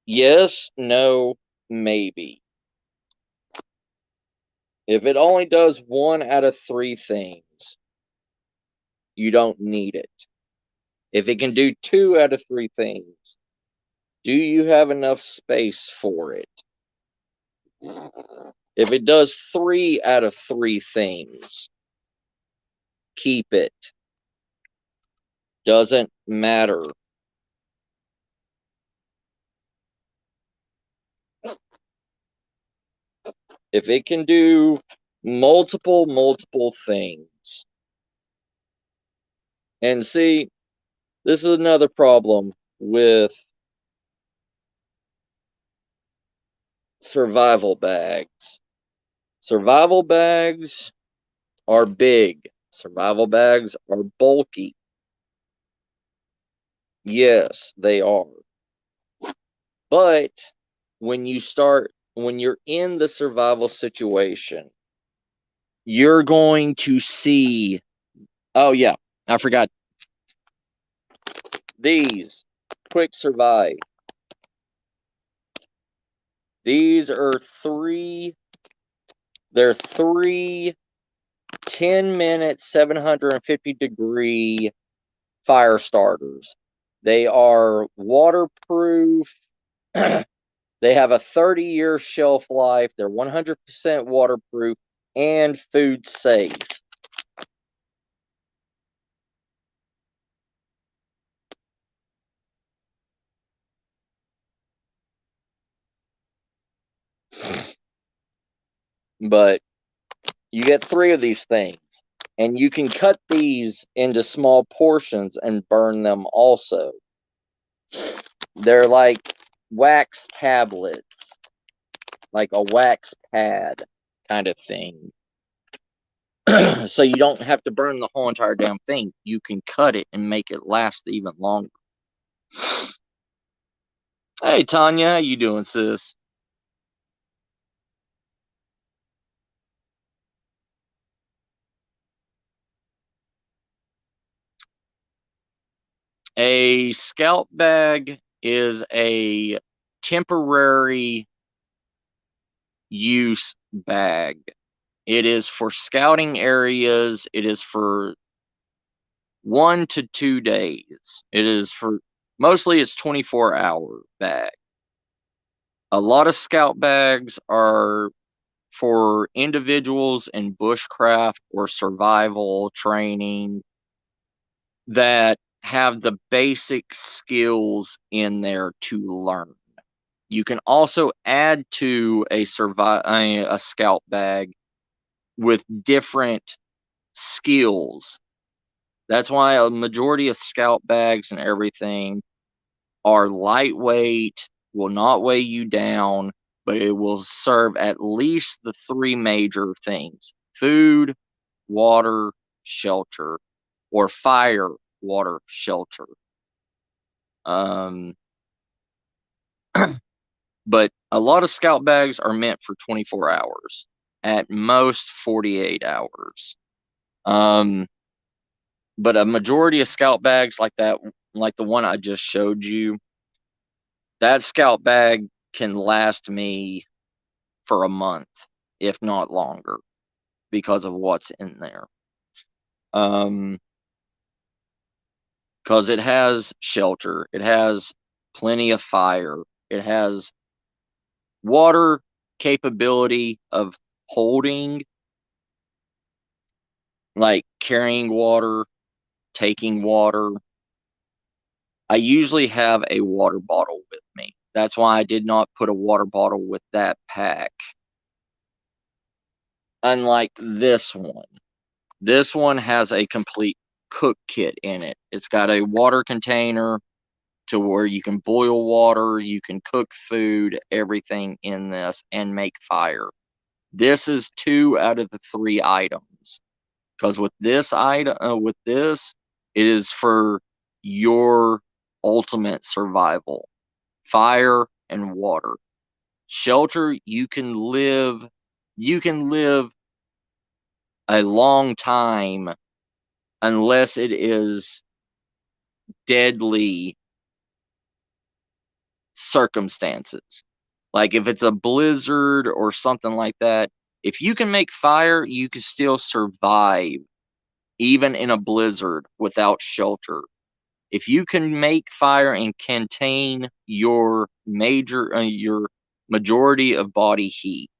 Yes, no, maybe. If it only does 1 out of 3 things, you don't need it. If it can do 2 out of 3 things, do you have enough space for it? If it does 3 out of 3 things, keep it. Doesn't matter. If it can do multiple things. And see, this is another problem with survival bags. Survival bags are big. Survival bags are bulky. Yes, they are. But when you're in the survival situation, you're going to see. Oh, yeah, I forgot. These quick survive. These are 3. They're 3 10-minute 750-degree fire starters. They are waterproof. They have a 30-year shelf life. They're 100% waterproof and food safe. But you get 3 of these things. And you can cut these into small portions and burn them also. They're like wax tablets, like a wax pad kind of thing. So you don't have to burn the whole entire damn thing. You can cut it and make it last even longer. Hey, Tanya, how you doing, sis? A scout bag is a temporary use bag. It is for scouting areas. It is for 1 to 2 days. It is for mostly it's 24-hour bag. A lot of scout bags are for individuals in bushcraft or survival training that have the basic skills in there to learn. You can also add to a scout bag with different skills. That's why a majority of scout bags and everything are lightweight, will not weigh you down, but it will serve at least the three major things: food, water, shelter, or fire, water, shelter. Um, but a lot of scout bags are meant for 24 hours, at most 48 hours. But a majority of scout bags like that, like the one I just showed you, that scout bag can last me for a month, if not longer, because of what's in there. Because it has shelter, it has plenty of fire, it has water capability of holding, like carrying water, taking water. I usually have a water bottle with me. That's why I did not put a water bottle with that pack. Unlike this one. This one has a complete cook kit in it. It's got a water container to where you can boil water, you can cook food, everything in this, and make fire. This is 2 out of the 3 items. Because with this item, it is for your ultimate survival: fire and water. Shelter, you can live a long time unless it is deadly circumstances. Like if it's a blizzard or something like that, if you can make fire, you can still survive even in a blizzard without shelter. If you can make fire and contain your majority of body heat,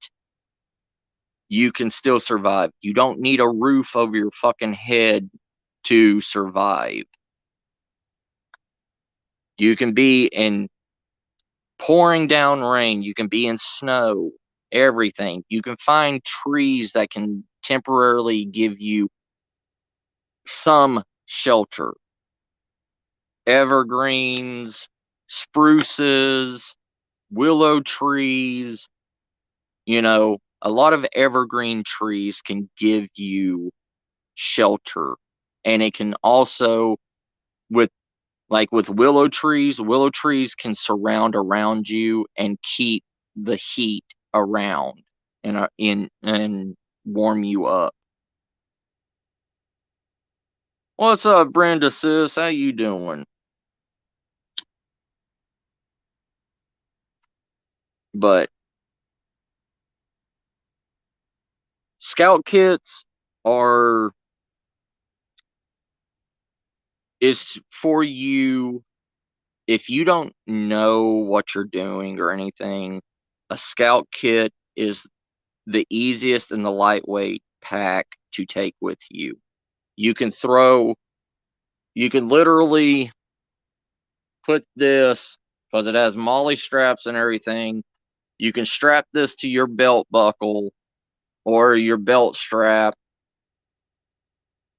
you can still survive. You don't need a roof over your fucking head to survive. You can be in pouring down rain, you can be in snow, everything. You can find trees that can temporarily give you some shelter. Evergreens, spruces, willow trees, a lot of evergreen trees can give you shelter. And it can also, with willow trees can surround around you and keep the heat around and warm you up. What's up, Brenda sis? How you doing? But scout kits are is for you if you don't know what you're doing or anything. A scout kit is the easiest and the lightweight pack to take with you. You can literally put this, because it has molly straps and everything. You can strap this to your belt buckle or your belt strap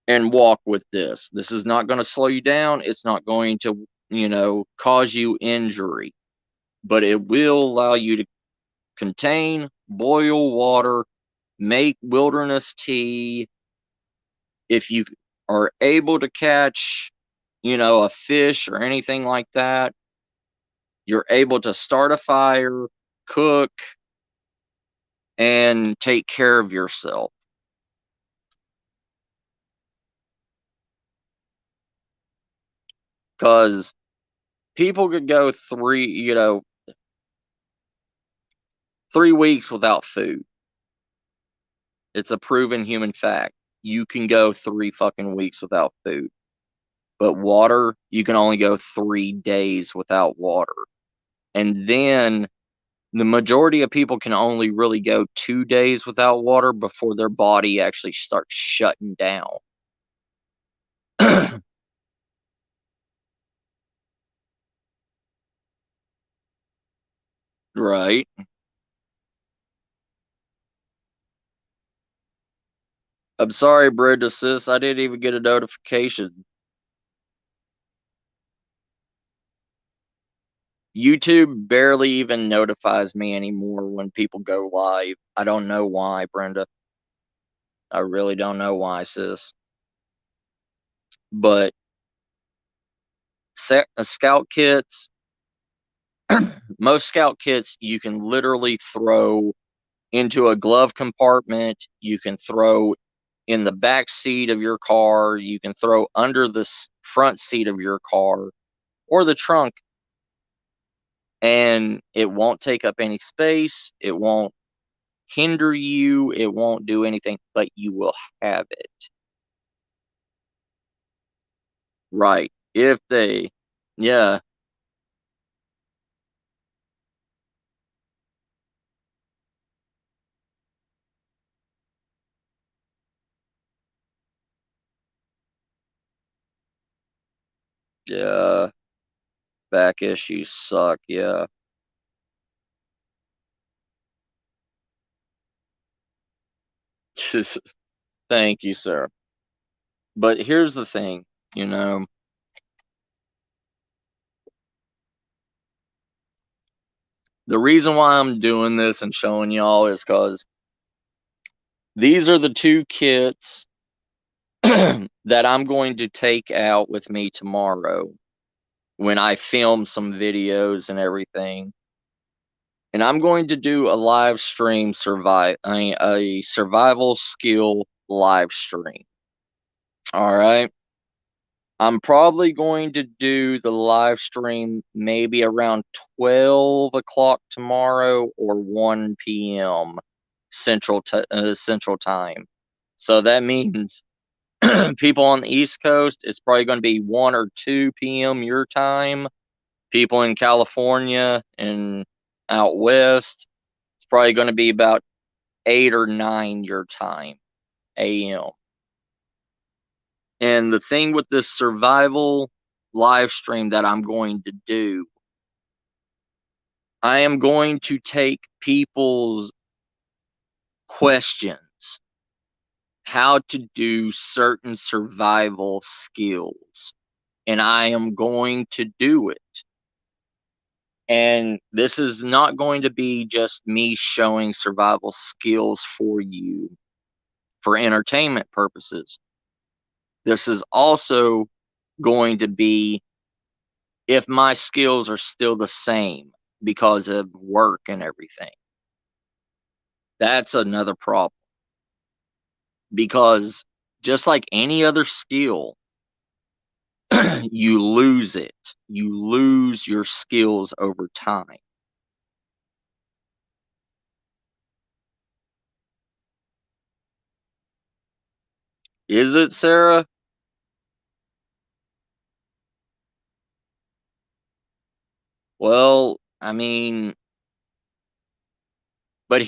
and walk with this. This is not going to slow you down. It's not going to, cause you injury, but it will allow you to contain, boil water, make wilderness tea. If you are able to catch, a fish or anything like that, you're able to start a fire, cook, and take care of yourself. Because people could go 3 weeks without food. It's a proven human fact. You can go 3 fucking weeks without food. But water, you can only go 3 days without water. And then the majority of people can only really go 2 days without water before their body actually starts shutting down. Right. I'm sorry, Brenda, sis. I didn't even get a notification. YouTube barely even notifies me anymore when people go live. I don't know why, Brenda. I really don't know why, sis. But scout kits, most scout kits, you can literally throw into a glove compartment. You can throw in the back seat of your car. You can throw under the front seat of your car or the trunk, and it won't take up any space. It won't hinder you. It won't do anything, but you will have it. Right. If they, yeah, yeah, back issues suck. Yeah. Thank you, sir. But here's the thing, you know, the reason why I'm doing this and showing y'all is because these are the 2 kits that I'm going to take out with me tomorrow when I film some videos and everything. And I'm going to do a live stream a survival skill live stream. All right. I'm probably going to do the live stream maybe around 12 o'clock tomorrow or 1 p.m. Central Time. So that means people on the East Coast, it's probably going to be 1 or 2 p.m. your time. People in California and out west, it's probably going to be about 8 or 9 your time, a.m. And the thing with this survival live stream that I'm going to do, I am going to take people's questions, how to do certain survival skills, and I am going to do it. And this is not going to be just me showing survival skills for you for entertainment purposes. This is also going to be if my skills are still the same because of work and everything. That's another problem. Because just like any other skill, you lose it. You lose your skills over time. Is it, Sarah? Well, I mean, but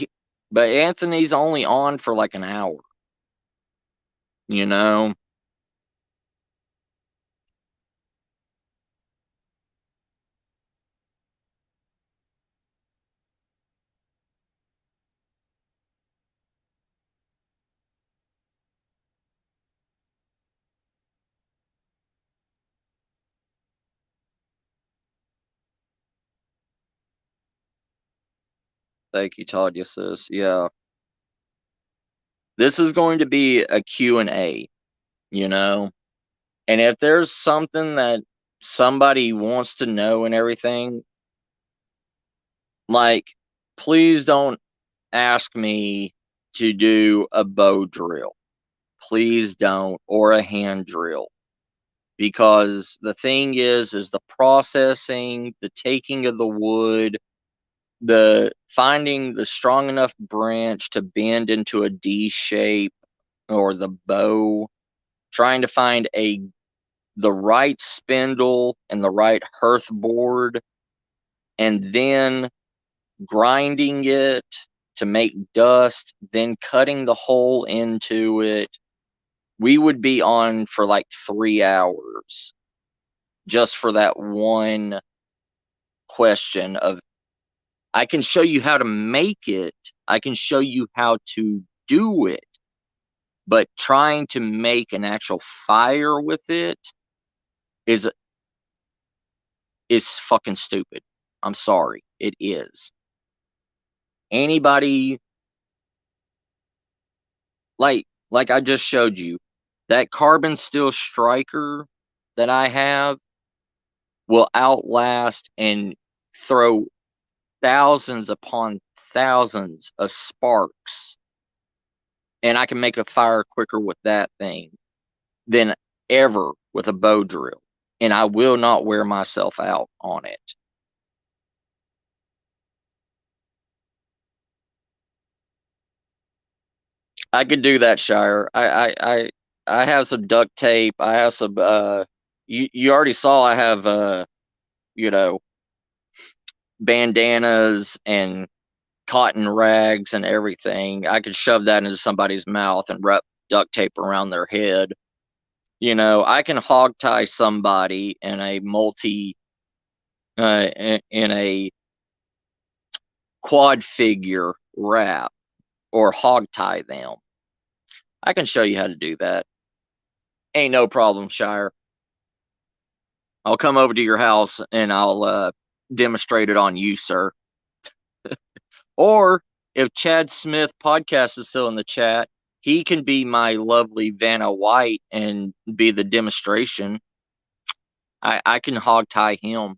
but Anthony's only on for like an hour, you know? Thank you, Tanya, sis. Yeah. This is going to be a Q&A, you know? And if there's something that somebody wants to know and everything, like, please don't ask me to do a bow drill. Please don't, or a hand drill. Because the thing is the processing, the taking of the wood, the finding the strong enough branch to bend into a D shape, or the bow, trying to find the right spindle and the right hearth board, and then grinding it to make dust, then cutting the hole into it. We would be on for like 3 hours just for that one question of, I can show you how to make it, I can show you how to do it, but trying to make an actual fire with it is fucking stupid. I'm sorry, it is. Anybody, like I just showed you, that carbon steel striker that I have will outlast and throw thousands upon thousands of sparks, and I can make a fire quicker with that thing than ever with a bow drill, and I will not wear myself out on it. I could do that, Shire. I have some duct tape. I have some you already saw I have you know, bandanas and cotton rags and everything. I could shove that into somebody's mouth and wrap duct tape around their head. You know, I can hog tie somebody in a in a quad figure wrap, or hog tie them. I can show you how to do that. Ain't no problem, Shire. I'll come over to your house and I'll demonstrate it on you, sir. Or if Chad Smith podcast is still in the chat, he can be my lovely Vanna White and be the demonstration. I can hog tie him.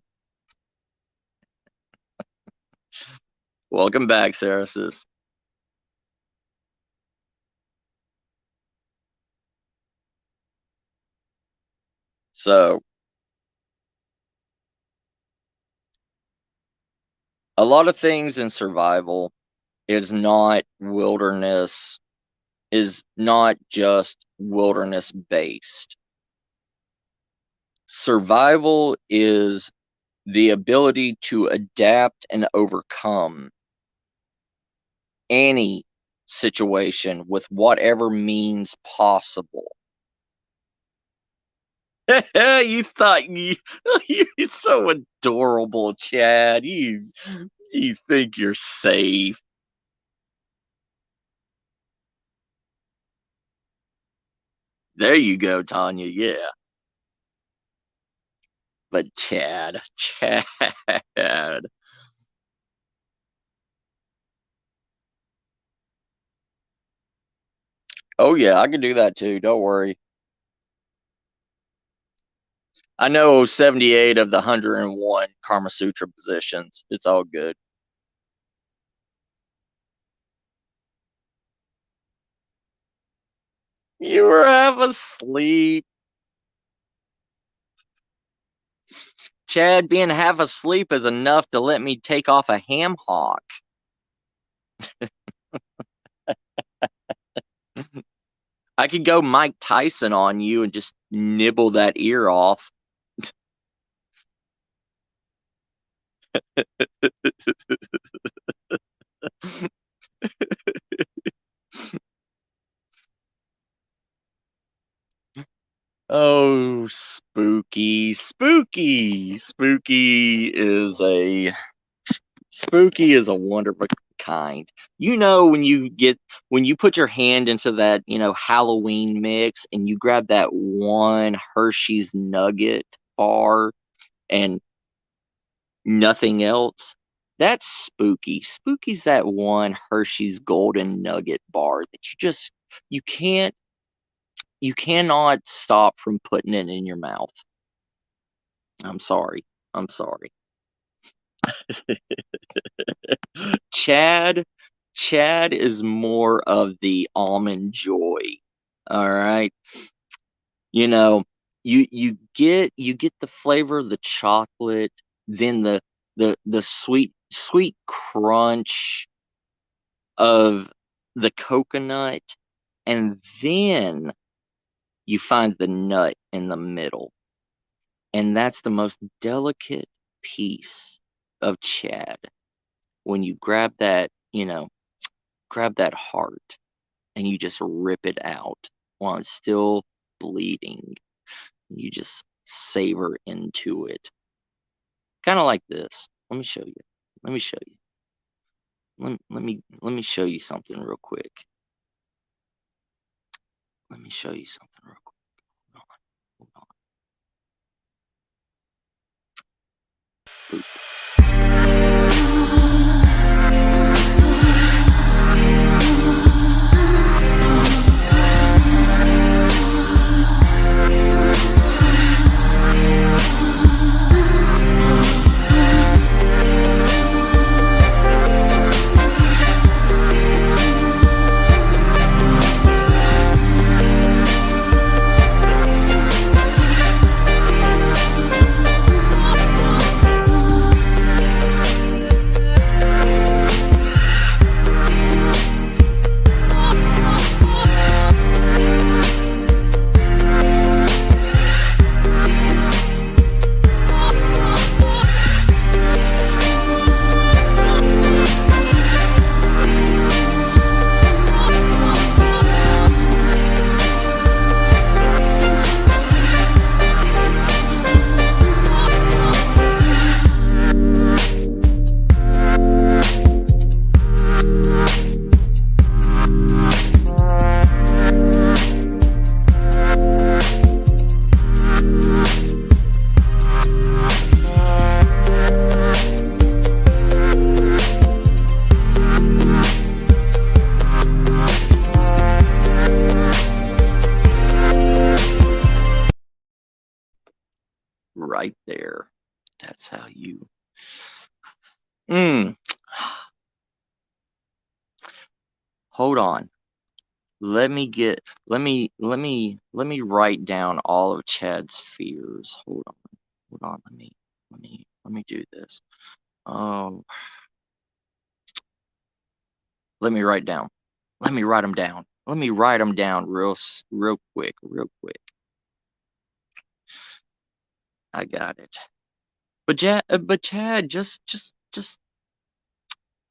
Welcome back, Sarah sis. So, a lot of things in survival is not wilderness, is not just wilderness based. Survival is the ability to adapt and overcome any situation with whatever means possible. You thought you're so adorable, Chad. You think you're safe. There you go, Tanya. Yeah. But Chad. Oh yeah, I can do that too. Don't worry. I know 78 of the 101 Karma Sutra positions. It's all good. You were half asleep. Chad, being half asleep is enough to let me take off a ham hock. I could go Mike Tyson on you and just nibble that ear off. Oh, spooky, spooky. Spooky is a wonderful kind. You know, when you put your hand into that, Halloween mix, and you grab that one Hershey's nugget bar and nothing else, That's Spooky. Spooky's that one Hershey's Golden Nugget bar that you can't you cannot stop from putting it in your mouth. I'm sorry. I'm sorry. Chad is more of the almond joy. All right. You know, you get the flavor of the chocolate, then the sweet crunch of the coconut, and then you find the nut in the middle. And that's the most delicate piece of Chad. When you grab that, grab that heart and you just rip it out while it's still bleeding. You just savor into it. Kind of like this. Let me show you. Let me show you. Let me show you something real quick. Let me show you something real quick. Hold on. Boop. Right there. That's how you. Hold on. Let me write down all of Chad's fears. Hold on. Let me do this. Oh, let me write down. Let me write them down. Let me write them down real quick. I got it. But Chad, just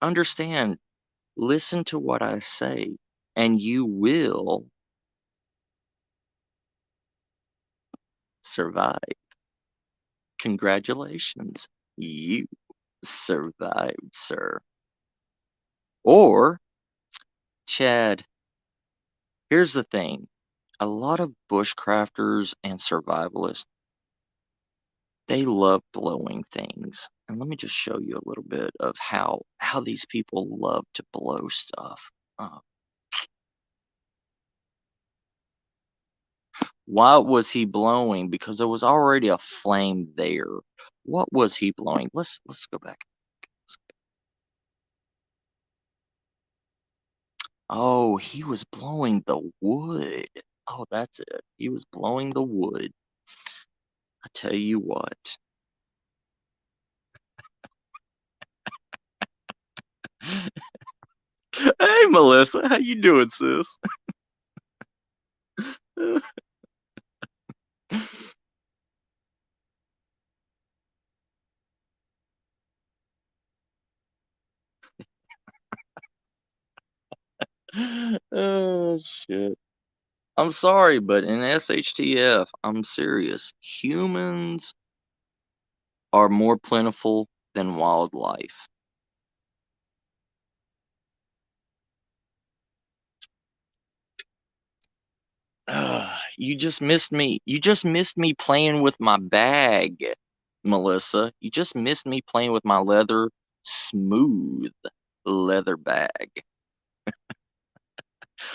understand. Listen to what I say, and you will survive. Congratulations, you survived, sir. Or, Chad, here's the thing. A lot of bushcrafters and survivalists, they love blowing things. And let me just show you a little bit of how these people love to blow stuff. Why was he blowing? Because there was already a flame there. What was he blowing? Let's go back. Oh, he was blowing the wood. Oh, that's it. He was blowing the wood. I tell you what. Hey, Melissa, how you doing, sis? Oh, shit. I'm sorry, but in SHTF, I'm serious. Humans are more plentiful than wildlife. You just missed me. You just missed me playing with my bag, Melissa. You just missed me playing with my leather smooth leather bag.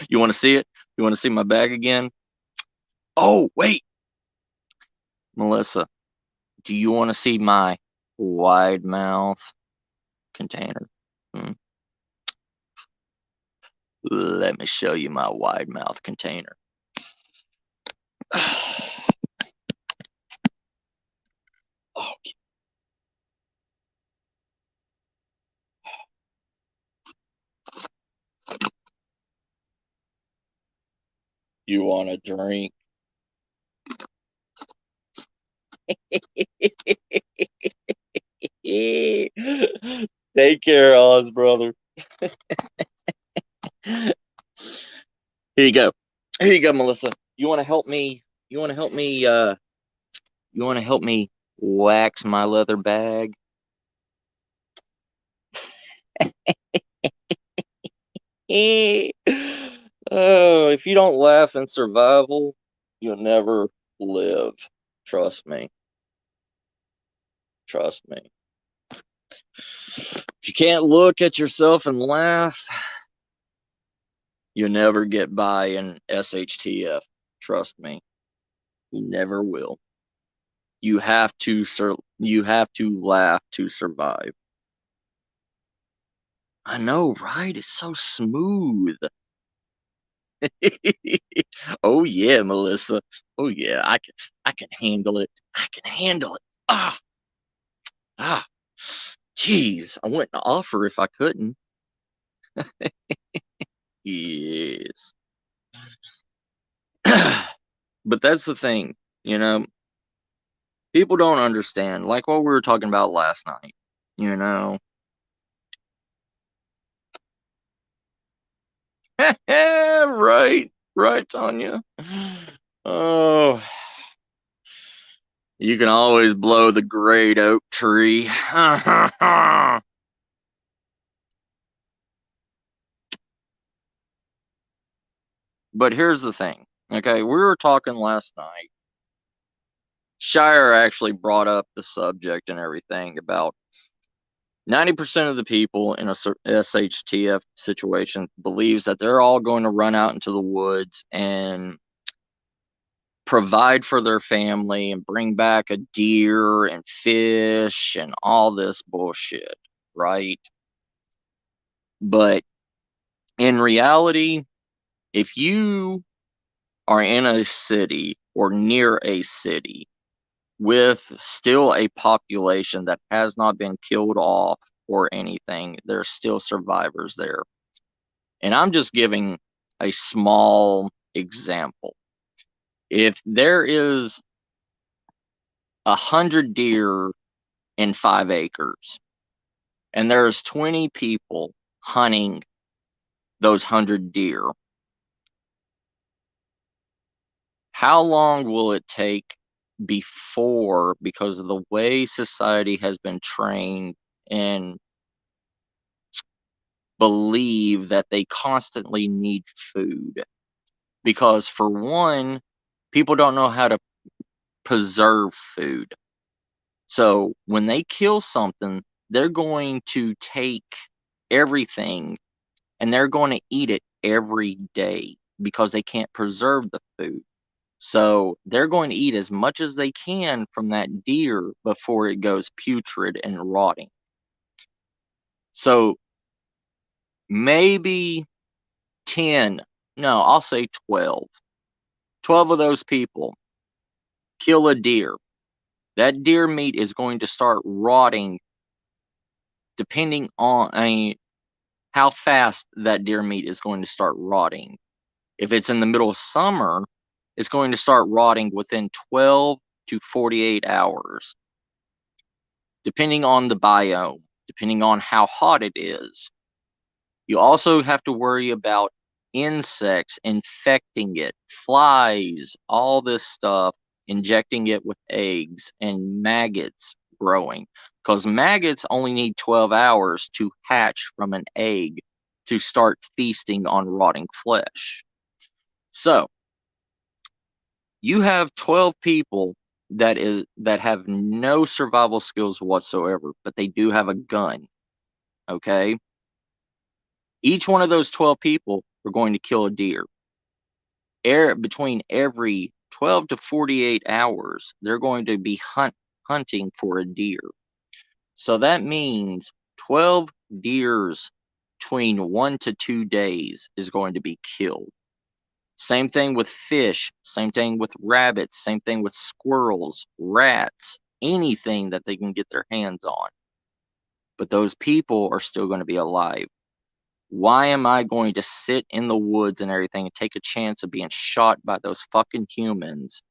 You want to see it? You want to see my bag again? Oh, wait, Melissa, do you want to see my wide mouth container? Hmm. Let me show you my wide mouth container. Oh, you want a drink? Take care, Oz, brother. Here you go. Here you go, Melissa. You want to help me? You want to help me? You want to help me wax my leather bag? Oh, if you don't laugh in survival, you'll never live. Trust me. Trust me. If you can't look at yourself and laugh, you'll never get by in SHTF. Trust me. You never will. You have to laugh to survive. I know, right? It's so smooth. Oh yeah, Melissa. Oh yeah, I can handle it. I can handle it. Ah, ah. Jeez, I wouldn't offer if I couldn't. Yes. But that's the thing, you know, people don't understand, like what we were talking about last night, you know. Right, right, Tanya. Oh, you can always blow the great oak tree. But here's the thing, okay? We were talking last night. Shire actually brought up the subject and everything about 90% of the people in a SHTF situation believes that they're all going to run out into the woods and provide for their family and bring back a deer and fish and all this bullshit, right? But in reality, if you are in a city or near a city with still a population that has not been killed off or anything, there's still survivors there. And I'm just giving a small example. If there is 100 deer in 5 acres and there's 20 people hunting those 100 deer, how long will it take before, because of the way society has been trained and believe that they constantly need food? Because for one, people don't know how to preserve food. So when they kill something, they're going to take everything and they're going to eat it every day because they can't preserve the food. So they're going to eat as much as they can from that deer before it goes putrid and rotting. So maybe 10, no, I'll say 12. 12 of those people kill a deer. That deer meat is going to start rotting depending on how fast that deer meat is going to start rotting. If it's in the middle of summer, it's going to start rotting within 12 to 48 hours, depending on the biome, depending on how hot it is. You also have to worry about insects infecting it, flies, all this stuff, injecting it with eggs, and maggots growing. Because maggots only need 12 hours to hatch from an egg to start feasting on rotting flesh. So, you have 12 people that have no survival skills whatsoever, but they do have a gun. okay? Each one of those 12 people are going to kill a deer. Between every 12 to 48 hours, they're going to be hunting for a deer. So that means 12 deers between 1 to 2 days is going to be killed. Same thing with fish, same thing with rabbits, same thing with squirrels, rats, anything that they can get their hands on. But those people are still going to be alive. Why am I going to sit in the woods and everything and take a chance of being shot by those fucking humans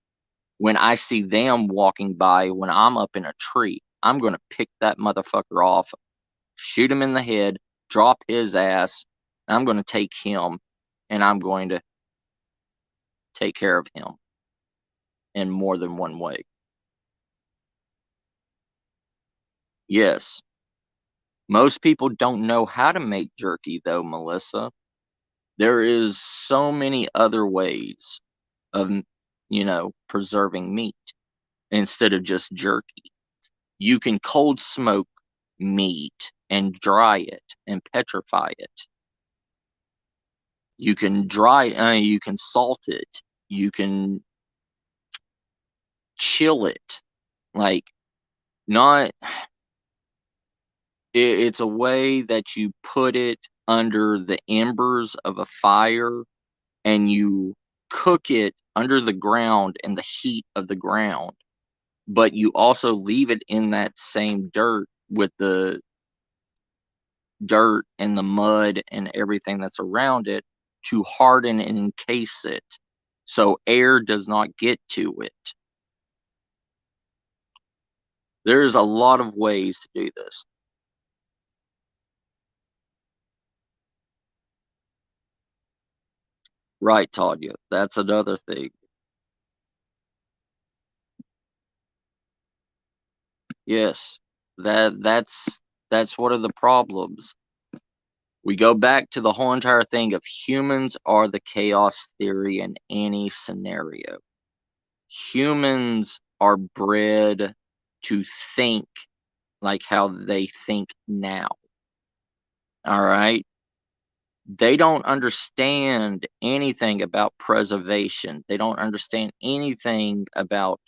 when I see them walking by when I'm up in a tree? I'm going to pick that motherfucker off, shoot him in the head, drop his ass. I'm going to take him and I'm going to take care of him in more than one way. Yes. Most people don't know how to make jerky though, Melissa. There is so many other ways of, preserving meat instead of just jerky. You can cold smoke meat and dry it and petrify it. You can you can salt it. You can chill it. Like, not, it's a way that you put it under the embers of a fire and you cook it under the ground in the heat of the ground, but you also leave it in that same dirt with the dirt and the mud and everything that's around it to harden and encase it so air does not get to it. There's a lot of ways to do this. Right, Tanya. That's another thing. Yes, that's one of the problems. We go back to the whole entire thing of humans are the chaos theory in any scenario. Humans are bred to think like how they think now. All right? They don't understand anything about preservation. They don't understand anything about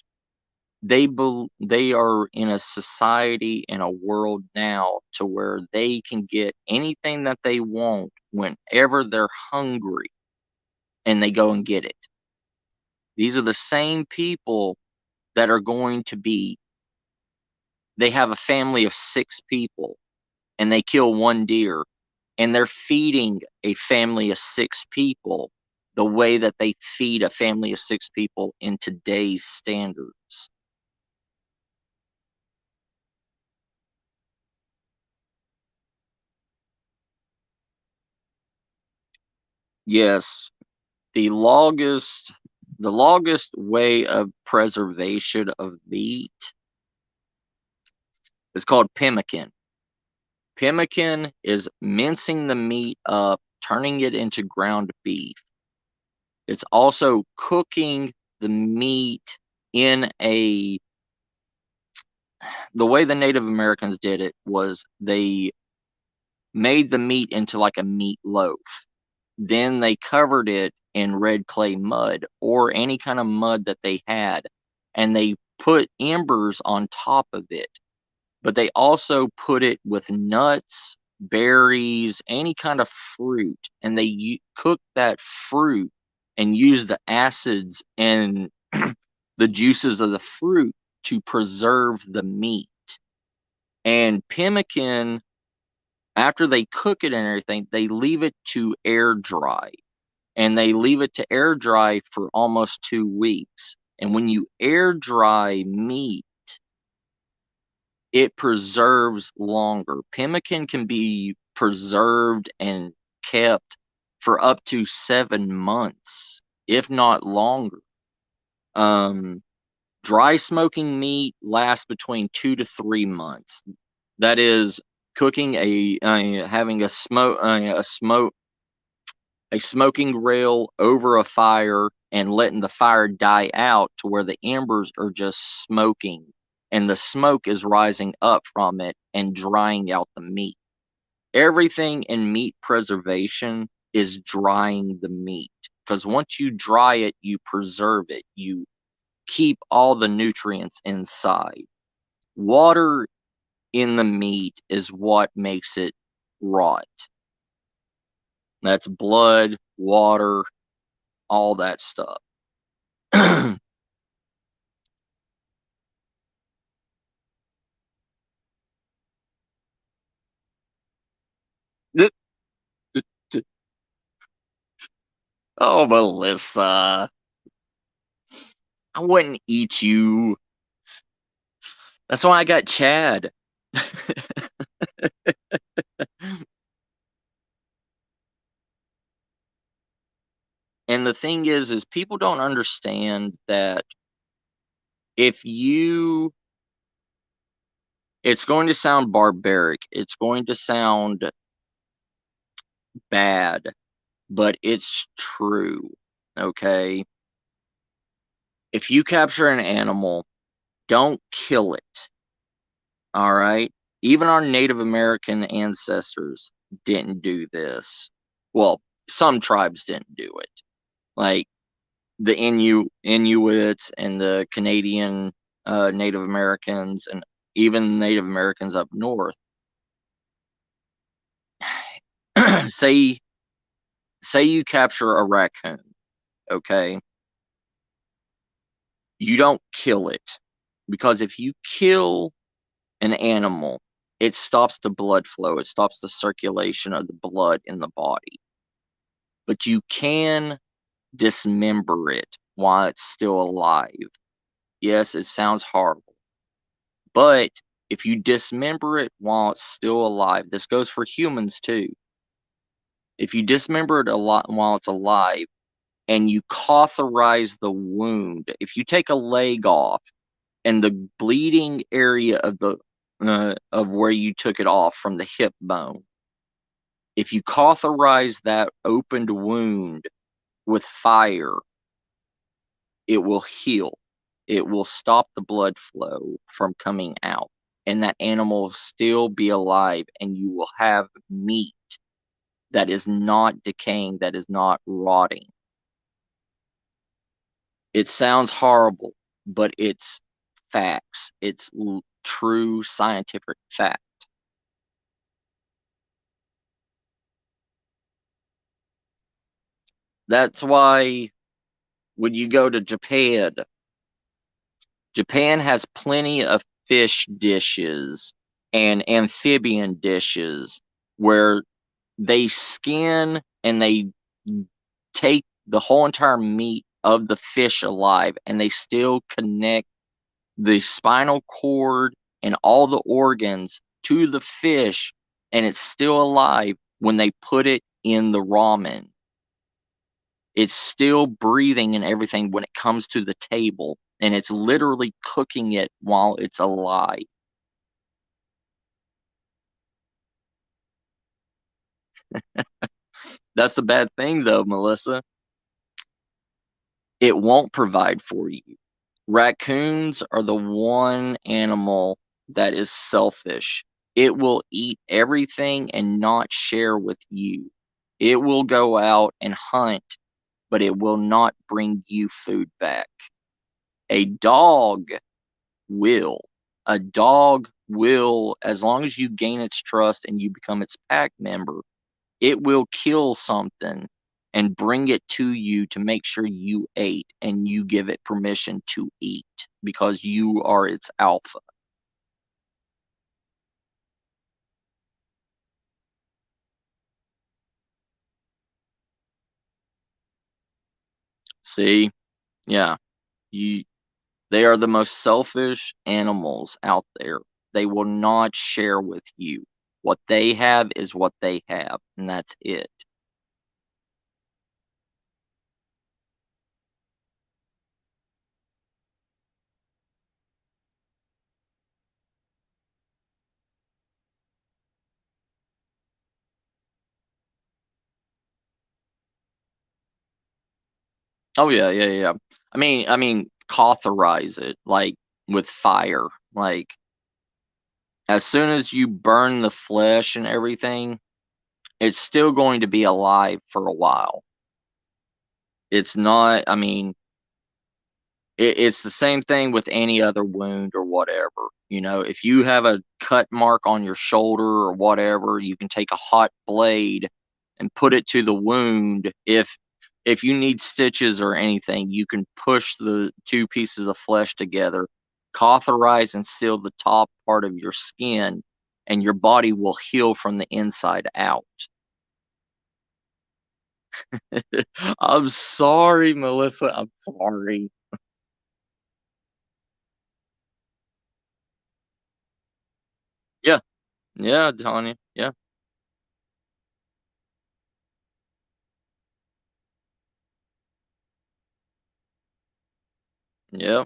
they are in a society, in a world now to where they can get anything that they want whenever they're hungry and they go and get it. These are the same people that are going to be, they have a family of 6 people and they kill one deer and they're feeding a family of 6 people the way that they feed a family of 6 people in today's standards. Yes, the longest way of preservation of meat is called pemmican. Pemmican is mincing the meat up, turning it into ground beef. It's also cooking the meat in the way the Native Americans did it was they made the meat into like a meat loaf. Then they covered it in red clay mud or any kind of mud that they had, and they put embers on top of it. But they also put it with nuts, berries, any kind of fruit, and they cooked that fruit and used the acids and the juices of the fruit to preserve the meat. And pemmican, after they cook it and everything, they leave it to air dry. And they leave it to air dry for almost 2 weeks. And when you air dry meat, it preserves longer. Pemmican can be preserved and kept for up to 7 months, if not longer. Dry smoking meat lasts between 2 to 3 months. That is cooking having a smoking rail over a fire and letting the fire die out to where the embers are just smoking and the smoke is rising up from it and drying out the meat. everything in meat preservation is drying the meat. Because once you dry it, you preserve it. You keep all the nutrients inside. Water in the meat is what makes it rot. That's blood, water, all that stuff. Oh, Melissa, I wouldn't eat you. That's why I got Chad. And the thing is people don't understand that if you, it's going to sound barbaric, it's going to sound bad, but it's true, okay? If you capture an animal, don't kill it, all right? Even our Native American ancestors didn't do this. Well, some tribes didn't do it. Like the Inuits and the Canadian Native Americans and even Native Americans up north. say you capture a raccoon, okay? You don't kill it, because if you kill an animal, it stops the blood flow, it stops the circulation of the blood in the body. But you can dismember it while it's still alive. Yes, it sounds horrible, but if you dismember it while it's still alive, this goes for humans too. If you dismember it a lot while it's alive and you cauterize the wound, if you take a leg off and the bleeding area of the of where you took it off from the hip bone, if you cauterize that opened wound with fire, it will heal. It will stop the blood flow from coming out, and that animal will still be alive, and you will have meat that is not decaying, that is not rotting. It sounds horrible, but it's facts. It's true scientific fact. That's why when you go to Japan, Japan has plenty of fish dishes and amphibian dishes where they skin and they take the whole entire meat of the fish alive, and they still connect the spinal cord and all the organs to the fish, and it's still alive when they put it in the ramen. It's still breathing and everything when it comes to the table, and it's literally cooking it while it's alive. That's the bad thing, though, Melissa. It won't provide for you. Raccoons are the one animal that is selfish. It will eat everything and not share with you. It will go out and hunt, but it will not bring you food back. A dog will. A dog will, as long as you gain its trust and you become its pack member, it will kill something and bring it to you to make sure you ate, and you give it permission to eat because you are its alpha. See? Yeah. You They are the most selfish animals out there. They will not share with you. What they have is what they have, and that's it. Oh yeah, yeah, yeah. I mean, cauterize it like with fire. Like as soon as you burn the flesh and everything, it's still going to be alive for a while. It's not, I mean, it's the same thing with any other wound or whatever. You know, if you have a cut mark on your shoulder or whatever, you can take a hot blade and put it to the wound. If you need stitches or anything, you can push the two pieces of flesh together, cauterize and seal the top part of your skin, and your body will heal from the inside out. I'm sorry, Melissa. I'm sorry. Yeah, yeah, Tanya. Yeah, yeah.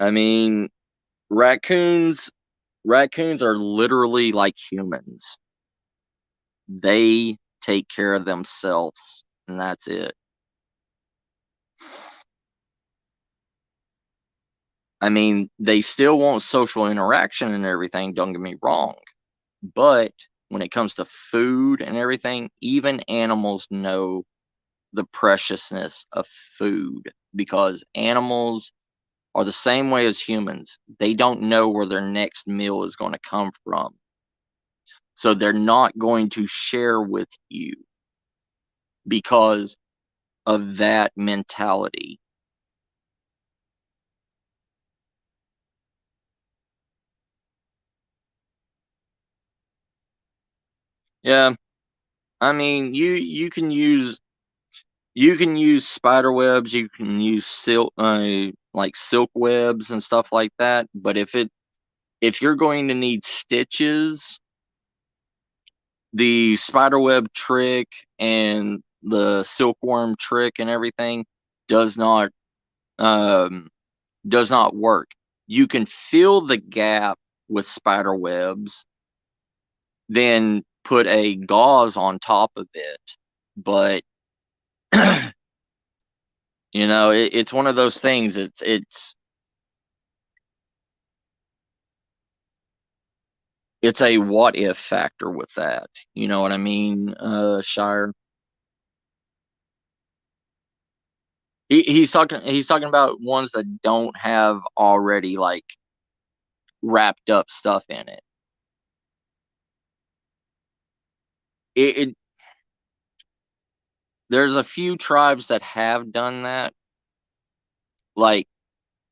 I mean, raccoons raccoons are literally like humans. They take care of themselves, and that's it. I mean, they still want social interaction and everything, don't get me wrong. But when it comes to food and everything, even animals know the preciousness of food because animals are the same way as humans. They don't know where their next meal is going to come from. So they're not going to share with you because of that mentality. Yeah, I mean, you can use spider webs, you can use silk like silk webs and stuff like that, but if you're going to need stitches, the spider web trick and the silkworm trick and everything does not um does not work. You can fill the gap with spider webs, then put a gauze on top of it. But you know, it's one of those things. It's a what if factor with that. You know what I mean, Shire? He's talking about ones that don't have already like wrapped up stuff in it. It there's a few tribes that have done that, like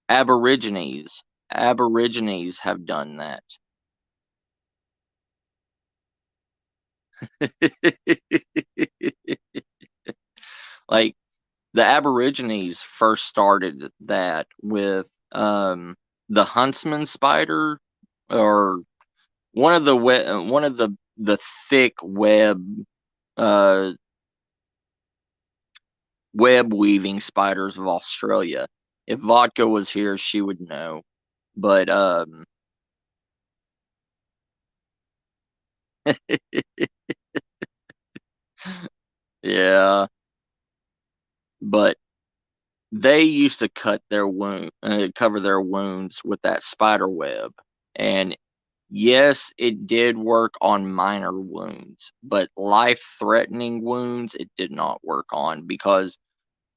Aborigines. Aborigines have done that. Like the Aborigines first started that with the Huntsman Spider, or one of the thick uh web weaving spiders of Australia. If Vodka was here, she would know. But yeah, but they used to cover their wounds with that spider web. And yes, it did work on minor wounds, but life-threatening wounds it did not work on, because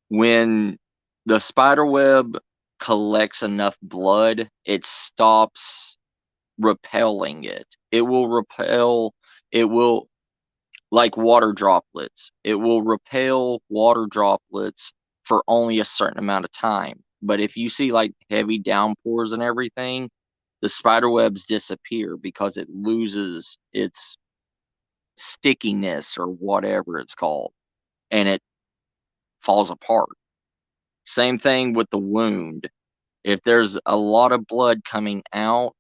when the spider web collects enough blood, it stops repelling it. It will, like water droplets. It will repel water droplets for only a certain amount of time. But if you see like heavy downpours and everything, the spider webs disappear because it loses its stickiness or whatever it's called, and it falls apart. Same thing with the wound. If there's a lot of blood coming out,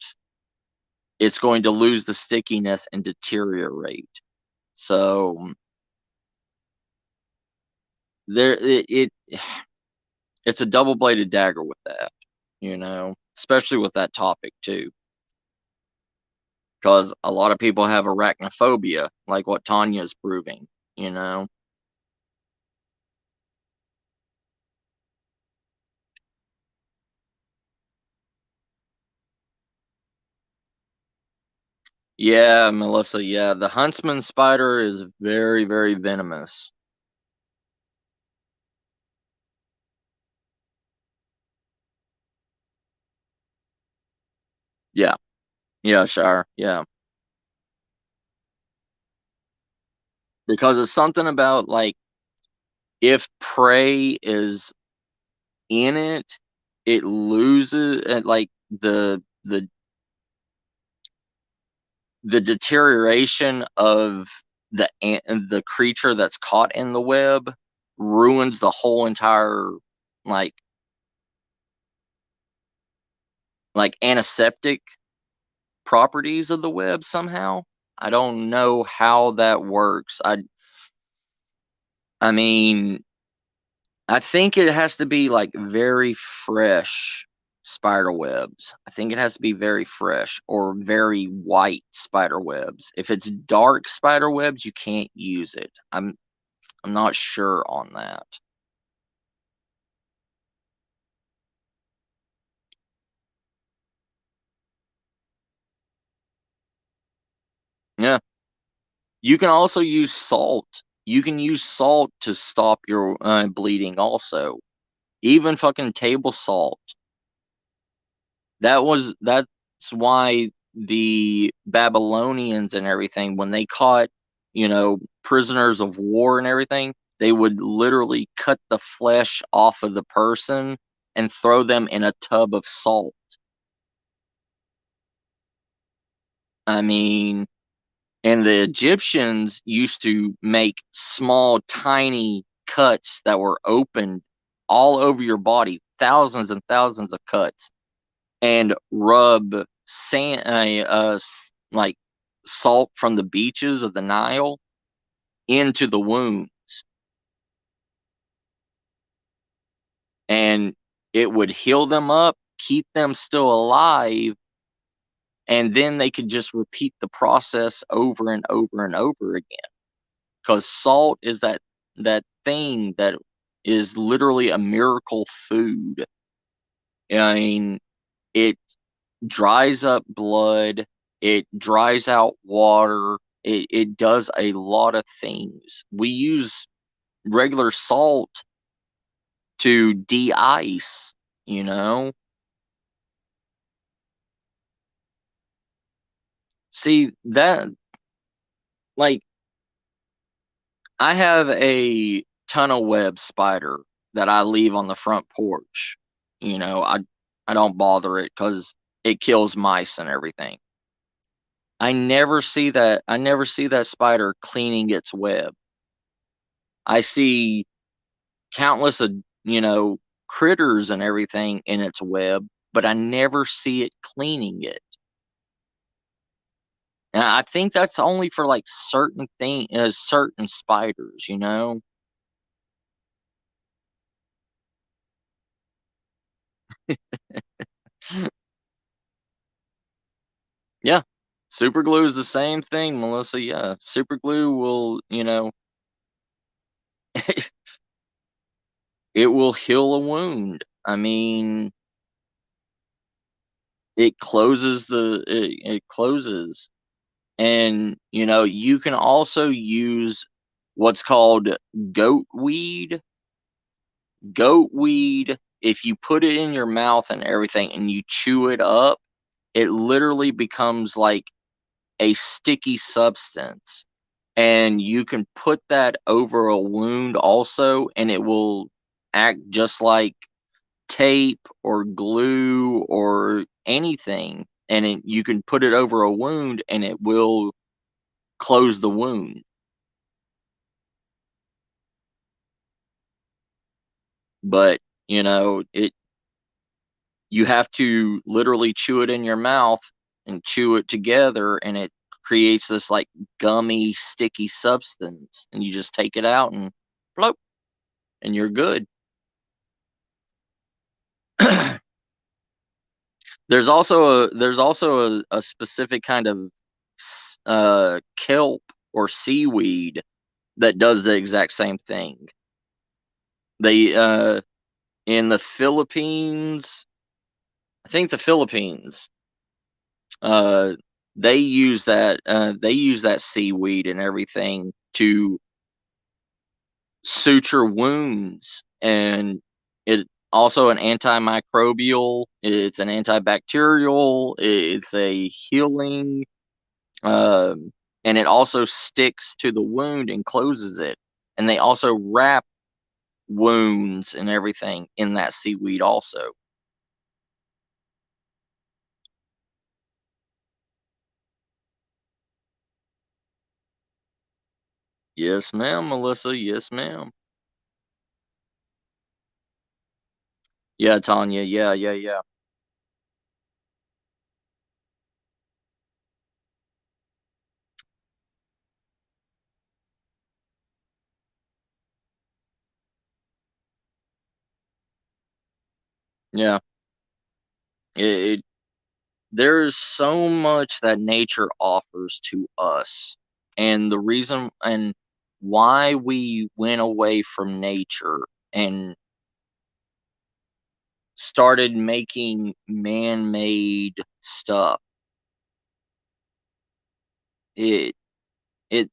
it's going to lose the stickiness and deteriorate. So there it's a double-bladed dagger with that, you know, especially with that topic too, because a lot of people have arachnophobia, like what Tanya's proving, you know. Yeah, Melissa, yeah. The Huntsman Spider is very, very venomous. Yeah. Yeah, sure. Yeah. Because it's something about like if prey is in it, it loses like the deterioration of the creature that's caught in the web ruins the whole entire like antiseptic properties of the web somehow. I don't know how that works. I mean, I think it has to be like very fresh spider webs. I think it has to be very fresh or very white spider webs. If it's dark spider webs, you can't use it. I'm not sure on that. Yeah. You can also use salt. You can use salt to stop your bleeding also. Even fucking table salt. That's why the Babylonians and everything, when they caught, prisoners of war and everything, they would literally cut the flesh off of the person and throw them in a tub of salt. I mean, and the Egyptians used to make small, tiny cuts that were opened all over your body, thousands and thousands of cuts, and rub sand, like salt from the beaches of the Nile into the wounds, and it would heal them up, keep them still alive, and then they could just repeat the process over and over and over again. Because salt is that thing that is literally a miracle food. I mean, it dries up blood, it dries out water, it does a lot of things. We use regular salt to de-ice, you know? See, that, like, I have a tunnel web spider that I leave on the front porch. I don't bother it because it kills mice and everything. I never see that spider cleaning its web. I see countless of, critters and everything in its web, but I never see it cleaning it. And I think that's only for like certain spiders. Yeah. Super glue is the same thing, Melissa. Yeah. Super glue will, it will heal a wound. I mean, it closes. And, you can also use what's called goat weed. Goat weed, if you put it in your mouth and everything and you chew it up, it literally becomes like a sticky substance. And you can put that over a wound also, and it will act just like tape or glue or anything. And you can put it over a wound and it will close the wound. But, you have to literally chew it in your mouth and chew it together, and it creates this like gummy, sticky substance. And you just take it out and float, and you're good. There's also a specific kind of kelp or seaweed that does the exact same thing. They in the Philippines, I think the Philippines, they use that seaweed and everything to suture wounds, and it also an antimicrobial, it's an antibacterial, it's a healing, and it also sticks to the wound and closes it. And they also wrap wounds and everything in that seaweed also. Yes, ma'am, Melissa. Yes, ma'am. Yeah, Tanya. Yeah, yeah, yeah. Yeah. It there is so much that nature offers to us. And the reason and why we went away from nature and started making man-made stuff, it it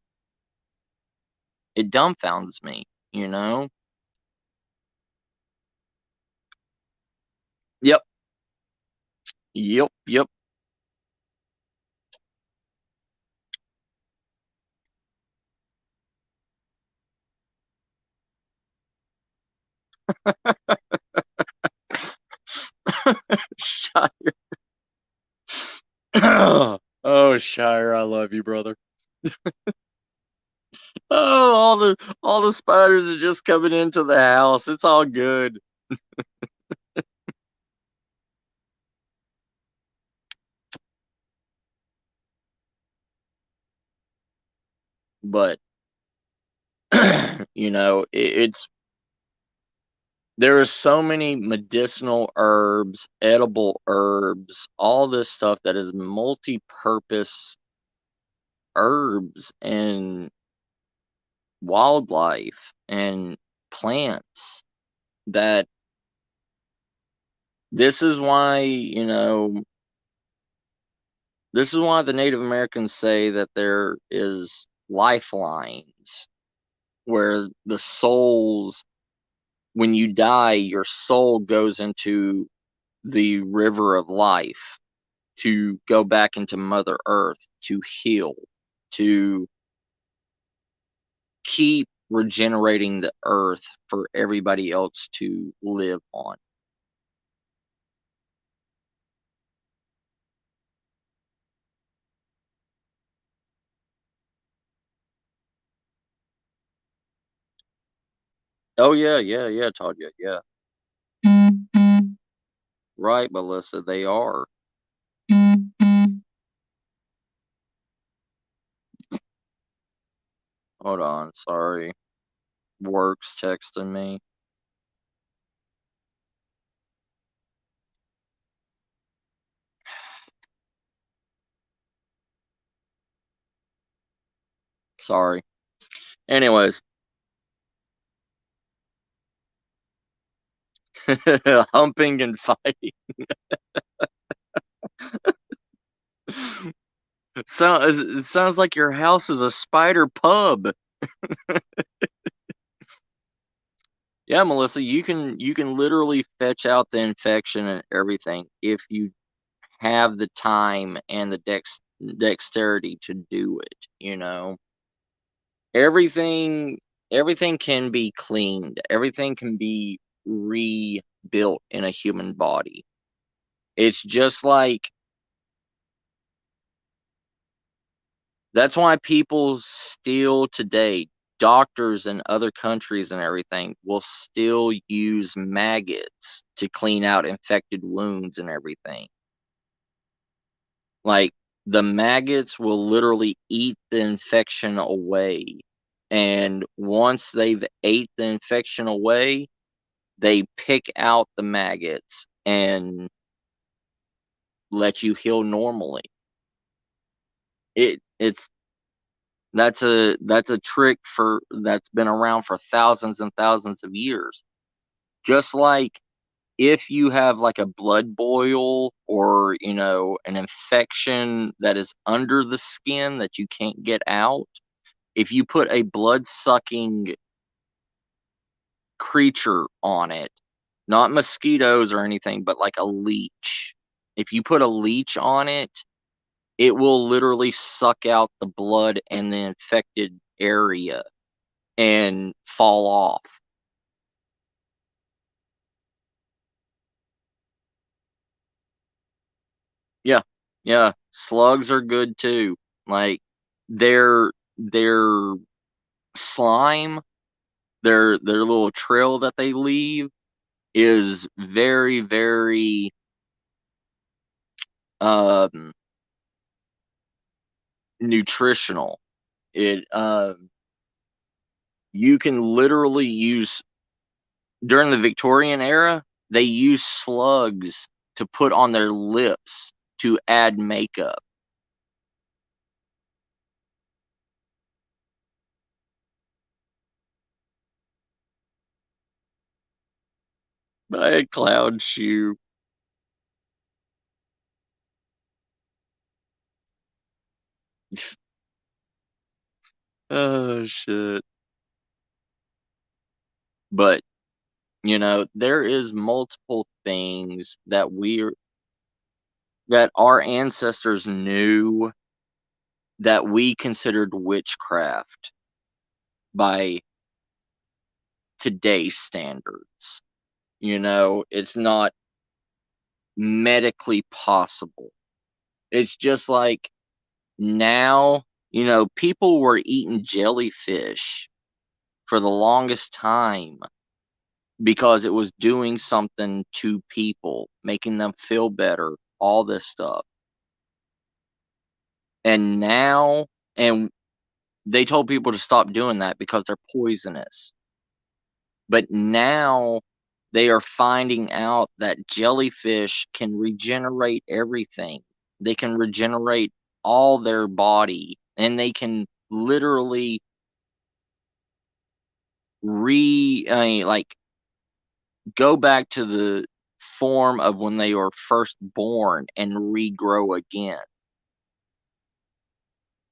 it dumbfounds me, you know? Yep. Yep, yep. Shire. Oh, Shire, I love you, brother. Oh, all the spiders are just coming into the house. It's all good. But it's there are so many medicinal herbs, edible herbs, all this stuff that is multi-purpose herbs and wildlife and plants that this is why, this is why the Native Americans say that there is lifelines where the souls, when you die, your soul goes into the river of life to go back into Mother Earth to heal, to keep regenerating the earth for everybody else to live on. Oh yeah, yeah, yeah, Tadia, yeah. Right, Melissa, they are. Hold on, sorry. Work's texting me. Sorry. Anyways, humping and fighting. It sounds like your house is a spider pub. Yeah, Melissa, you can literally fetch out the infection and everything if you have the time and the dexterity to do it, Everything everything can be cleaned. Everything can be rebuilt in a human body. It's just like that's why people still today, doctors in other countries and everything, will still use maggots to clean out infected wounds and everything. Like, the maggots will literally eat the infection away. And once they've ate the infection away, they pick out the maggots and let you heal normally. It's that's a trick that's been around for thousands and thousands of years. Just like if you have like a blood boil or, an infection that is under the skin that you can't get out, if you put a blood sucking creature on it, not mosquitoes or anything, but like a leech. If you put a leech on it, it will literally suck out the blood in the infected area and fall off. Yeah. Yeah. Slugs are good too. Like their slime, their little trail that they leave is very, very um nutritional. It you can literally use during the Victorian era, they used slugs to put on their lips to add makeup. By clown shoe. Oh shit. But there is multiple things that our ancestors knew that we considered witchcraft by today's standards. It's not medically possible. It's just like now, people were eating jellyfish for the longest time because it was doing something to people, making them feel better, all this stuff. And now, and they told people to stop doing that because they're poisonous. But now they are finding out that jellyfish can regenerate everything. They can regenerate all their body and they can literally like go back to the form of when they were first born and regrow again.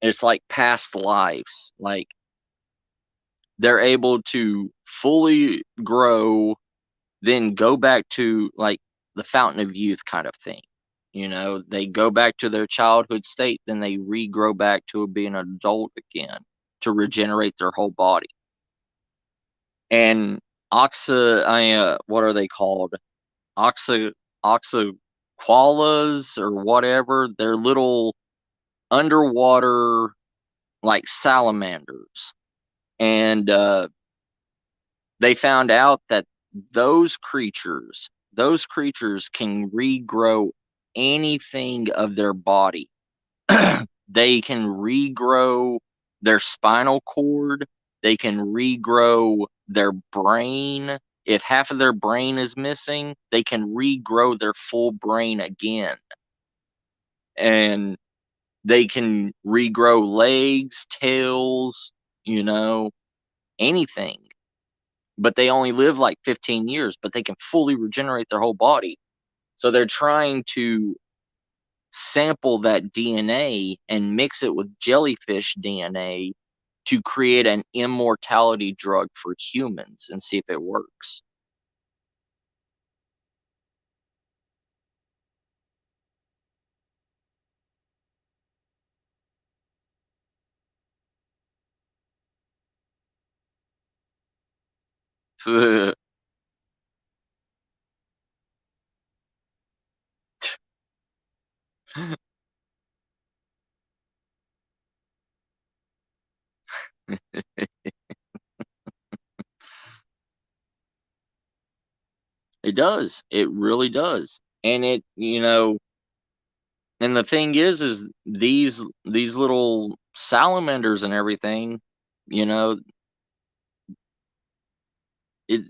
It's like past lives. Like they're able to fully grow, then go back to like the fountain of youth kind of thing. They go back to their childhood state, then they regrow back to being an adult again to regenerate their whole body. And what are they called? Oxa, oxaqualas or whatever. They're little underwater like salamanders. And they found out that those creatures can regrow anything of their body. They can regrow their spinal cord. They can regrow their brain. If half of their brain is missing, they can regrow their full brain again. And they can regrow legs, tails, anything. But they only live like 15 years, but they can fully regenerate their whole body. So they're trying to sample that DNA and mix it with jellyfish DNA to create an immortality drug for humans and see if it works. It does. It really does. And and the thing is these little salamanders and everything, you know, it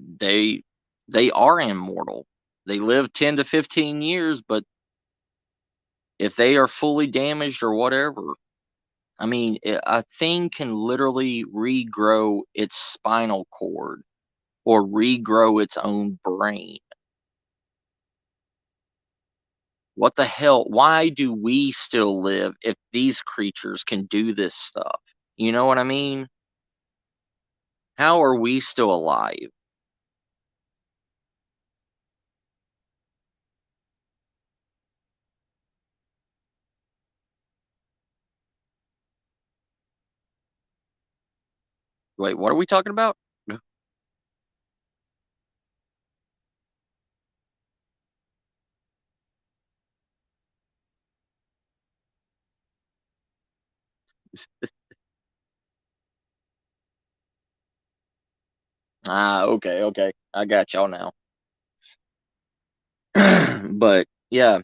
they are immortal. They live 10 to 15 years, but if they are fully damaged or whatever, I mean, a thing can literally regrow its spinal cord or regrow its own brain. what the hell? Why do we still live if these creatures can do this stuff? You know what I mean? How are we still alive? Wait, what are we talking about? Ah, okay, okay. I got y'all now. But yeah,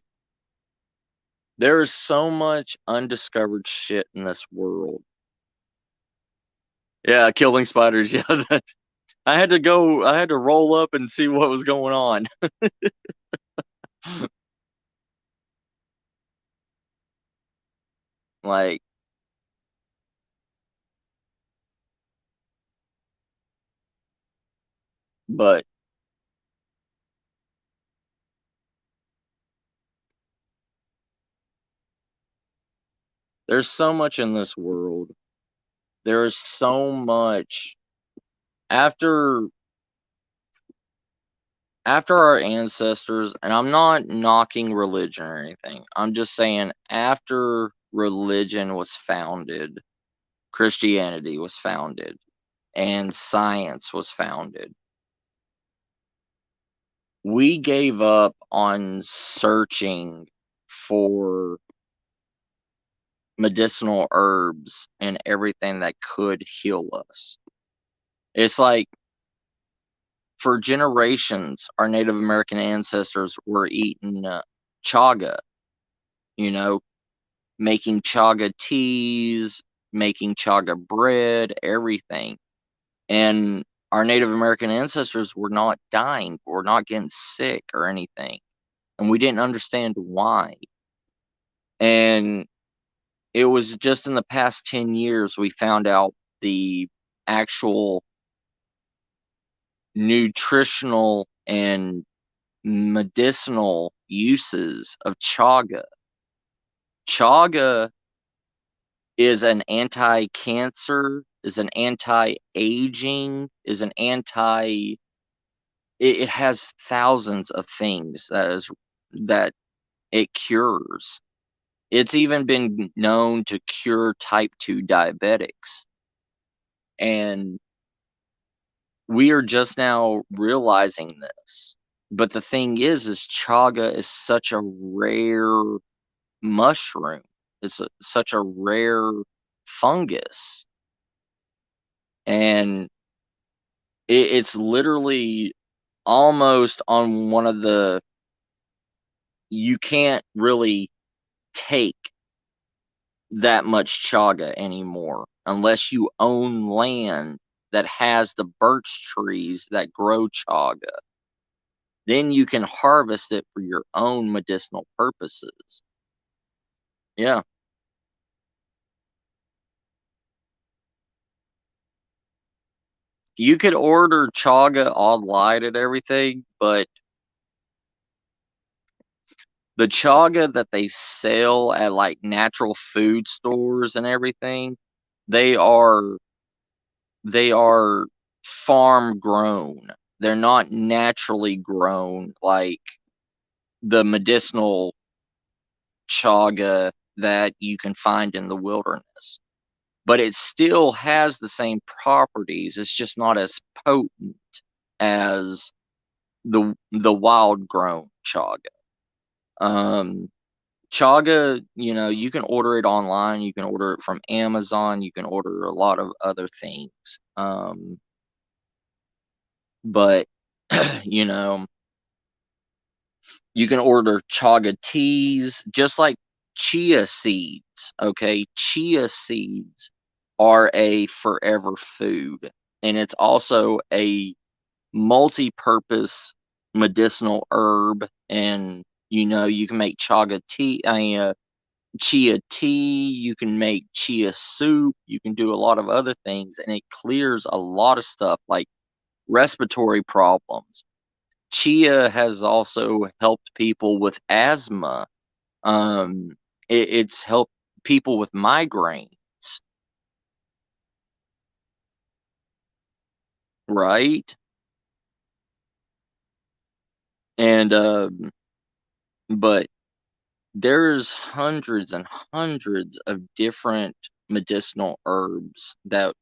there is so much undiscovered shit in this world. Yeah, killing spiders. Yeah, I had to go. I had to roll up and see what was going on. Like, but there's so much in this world. There is so much after our ancestors, and I'm not knocking religion or anything. I'm just saying after religion was founded, Christianity was founded, and science was founded. We gave up on searching for medicinal herbs and everything that could heal us. It's like for generations, our Native American ancestors were eating chaga, you know, making chaga teas, making chaga bread, everything. And our Native American ancestors were not dying or not getting sick or anything. And we didn't understand why. And it was just in the past 10 years we found out the actual nutritional and medicinal uses of chaga. Chaga is an anti-cancer, is an anti-aging, is an anti it has thousands of things that it cures. It's even been known to cure type 2 diabetics. And we are just now realizing this. But the thing is chaga is such a rare mushroom. Such a rare fungus. And it's literally almost on one of the you can't really take that much chaga anymore unless you own land that has the birch trees that grow chaga. Then you can harvest it for your own medicinal purposes. Yeah. You could order chaga online and everything, but the chaga that they sell at like natural food stores and everything, they are they are farm grown. They're not naturally grown like the medicinal chaga that you can find in the wilderness. But it still has the same properties. It's just not as potent as the wild grown chaga. Um, Chaga, you can order it online. You can order it from Amazon. You can order a lot of other things. But you know, you can order chaga teas, just like chia seeds. Okay, chia seeds are a forever food, and it's also a multi-purpose medicinal herb. And you can make chaga tea. Chia tea, you can make chia soup, you can do a lot of other things, and it clears a lot of stuff like respiratory problems. Chia has also helped people with asthma It's helped people with migraines, right? And but there's hundreds and hundreds of different medicinal herbs that,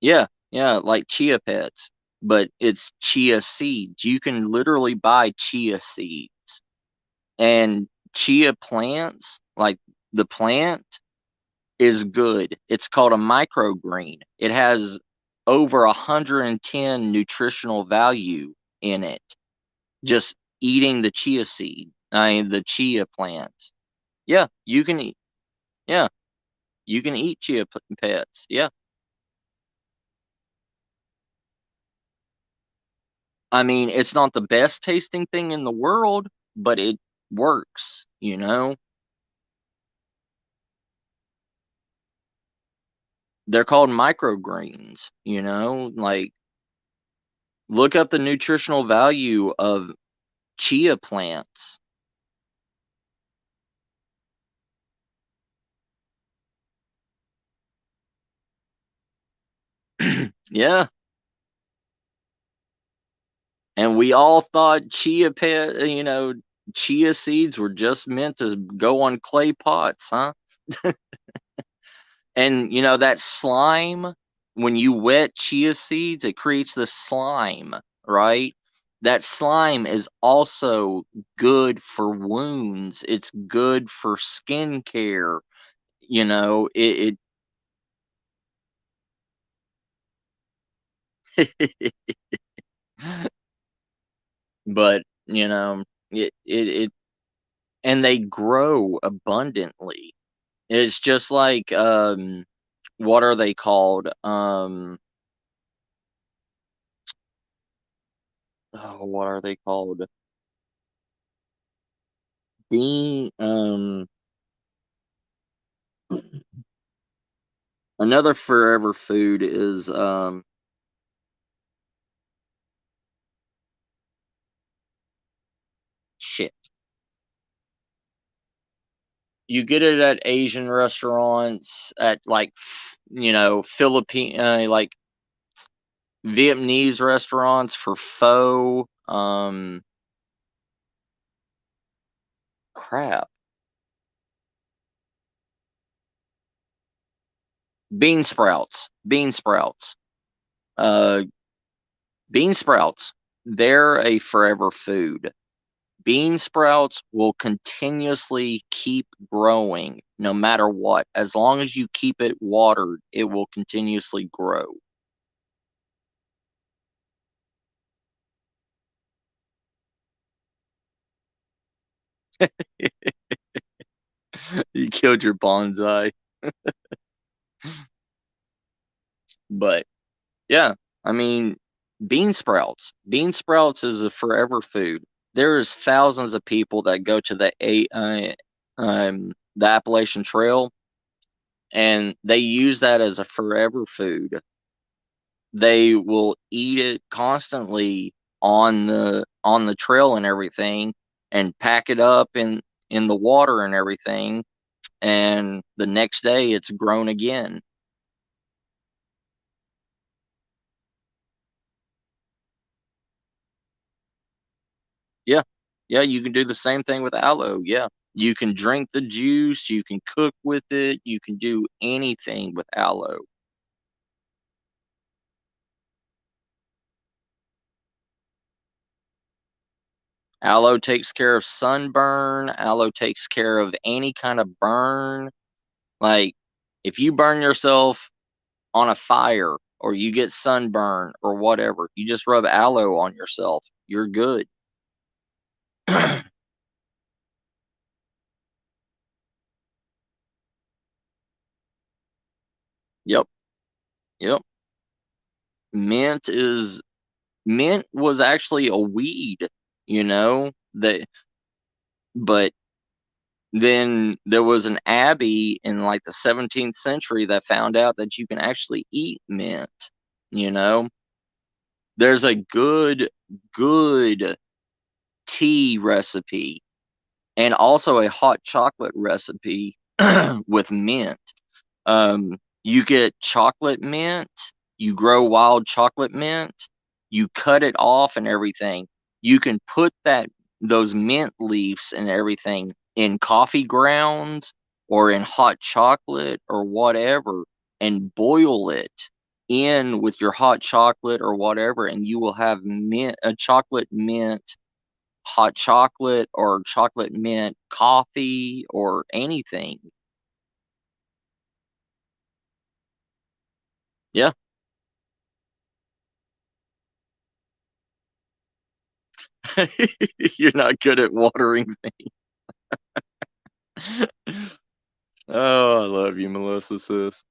yeah, yeah, like chia pets, but it's chia seeds. You can literally buy chia seeds. And chia plants, like the plant, is good. It's called a microgreen. It has over 110 nutritional value in it. Just eating the chia seed, I mean the chia plants. Yeah, you can eat. Yeah, you can eat pets. Yeah, I mean it's not the best tasting thing in the world, but it works. They're called microgreens. Like look up the nutritional value of chia plants. Yeah, and we all thought chia seeds were just meant to go on clay pots, huh? And that slime, when you wet chia seeds, it creates the slime, right? That slime is also good for wounds. It's good for skin care. It but it and they grow abundantly. It's just like what are they called? Oh, what are they called? Being Another forever food is shit. You get it at Asian restaurants, at like Philippine, like Vietnamese restaurants for pho. Crap. Bean sprouts. Bean sprouts. Uh, bean sprouts. They're a forever food. Bean sprouts will continuously keep growing no matter what. As long as you keep it watered, it will continuously grow. You killed your bonsai. But yeah, I mean, bean sprouts. Bean sprouts is a forever food. There's thousands of people that go to the Appalachian Trail, and they use that as a forever food. They will eat it constantly on the trail and everything, and pack it up in the water and everything, and the next day it's grown again. Yeah. Yeah, you can do the same thing with aloe. Yeah. You can drink the juice, you can cook with it, you can do anything with aloe. Aloe takes care of sunburn, aloe takes care of any kind of burn. Like if you burn yourself on a fire or you get sunburn or whatever, you just rub aloe on yourself. You're good. Yep. Yep. Mint is Mint was actually a weed, that but then there was an abbey in like the 17th century that found out that you can actually eat mint, you know. There's a good tea recipe, and also a hot chocolate recipe with mint. You get chocolate mint, you grow wild chocolate mint, you cut it off and everything. You can put those mint leaves and everything in coffee grounds or in hot chocolate or whatever, and boil it in with your hot chocolate or whatever, and you will have a chocolate mint hot chocolate or chocolate mint coffee or anything. Yeah. You're not good at watering things. Oh, I love you, Melissa, sis.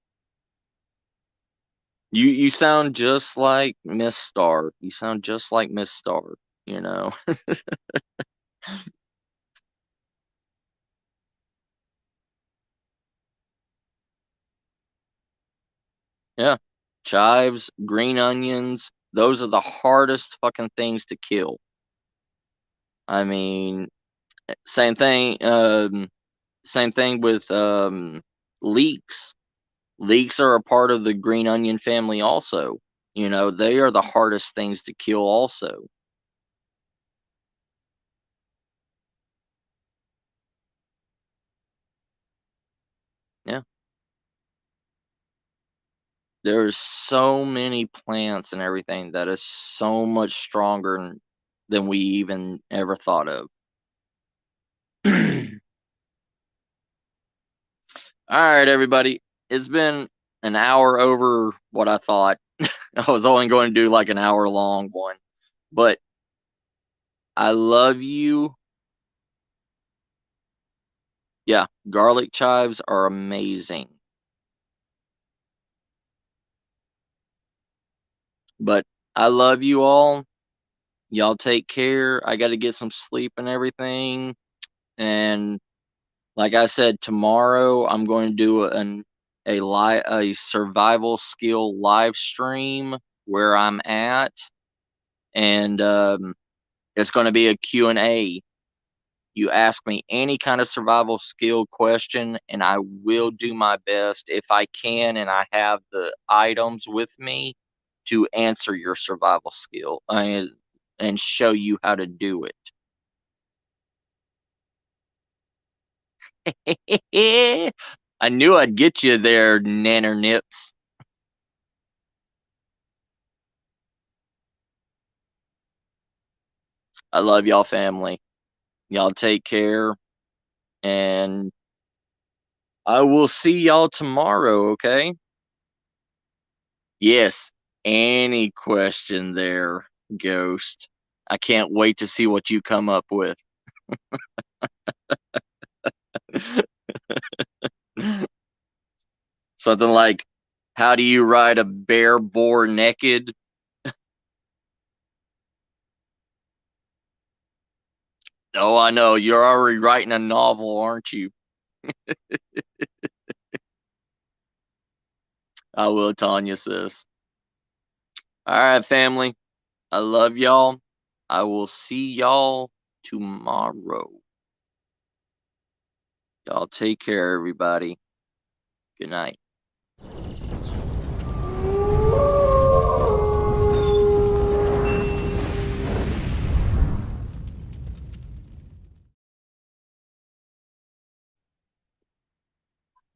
You sound just like Miss Star. You sound just like Miss Star, you know. Yeah. Chives, green onions, those are the hardest fucking things to kill. I mean, same thing, same thing with leeks. Leeks are a part of the green onion family also. You know, they are the hardest things to kill also. Yeah. There's so many plants and everything that is so much stronger than we even ever thought of. All right, everybody. It's been an hour over what I thought. I was only going to do like an hour long one, but I love you. Yeah, garlic chives are amazing. But I love you all. Y'all take care. I got to get some sleep and everything. And like I said, tomorrow I'm going to do a survival skill live stream where I'm at, and it's going to be a Q&A. You ask me any kind of survival skill question, and I will do my best if I can, and I have the items with me to answer your survival skill and show you how to do it. I knew I'd get you there, nanner nips. I love y'all, family. Y'all take care, and I will see y'all tomorrow, okay? Yes, any question there, Ghost. I can't wait to see what you come up with. Something like, how do you ride a bear boar naked? Oh, I know. You're already writing a novel, aren't you? I will, Tanya, sis. All right, family. I love y'all. I will see y'all tomorrow. Y'all take care, everybody. Good night.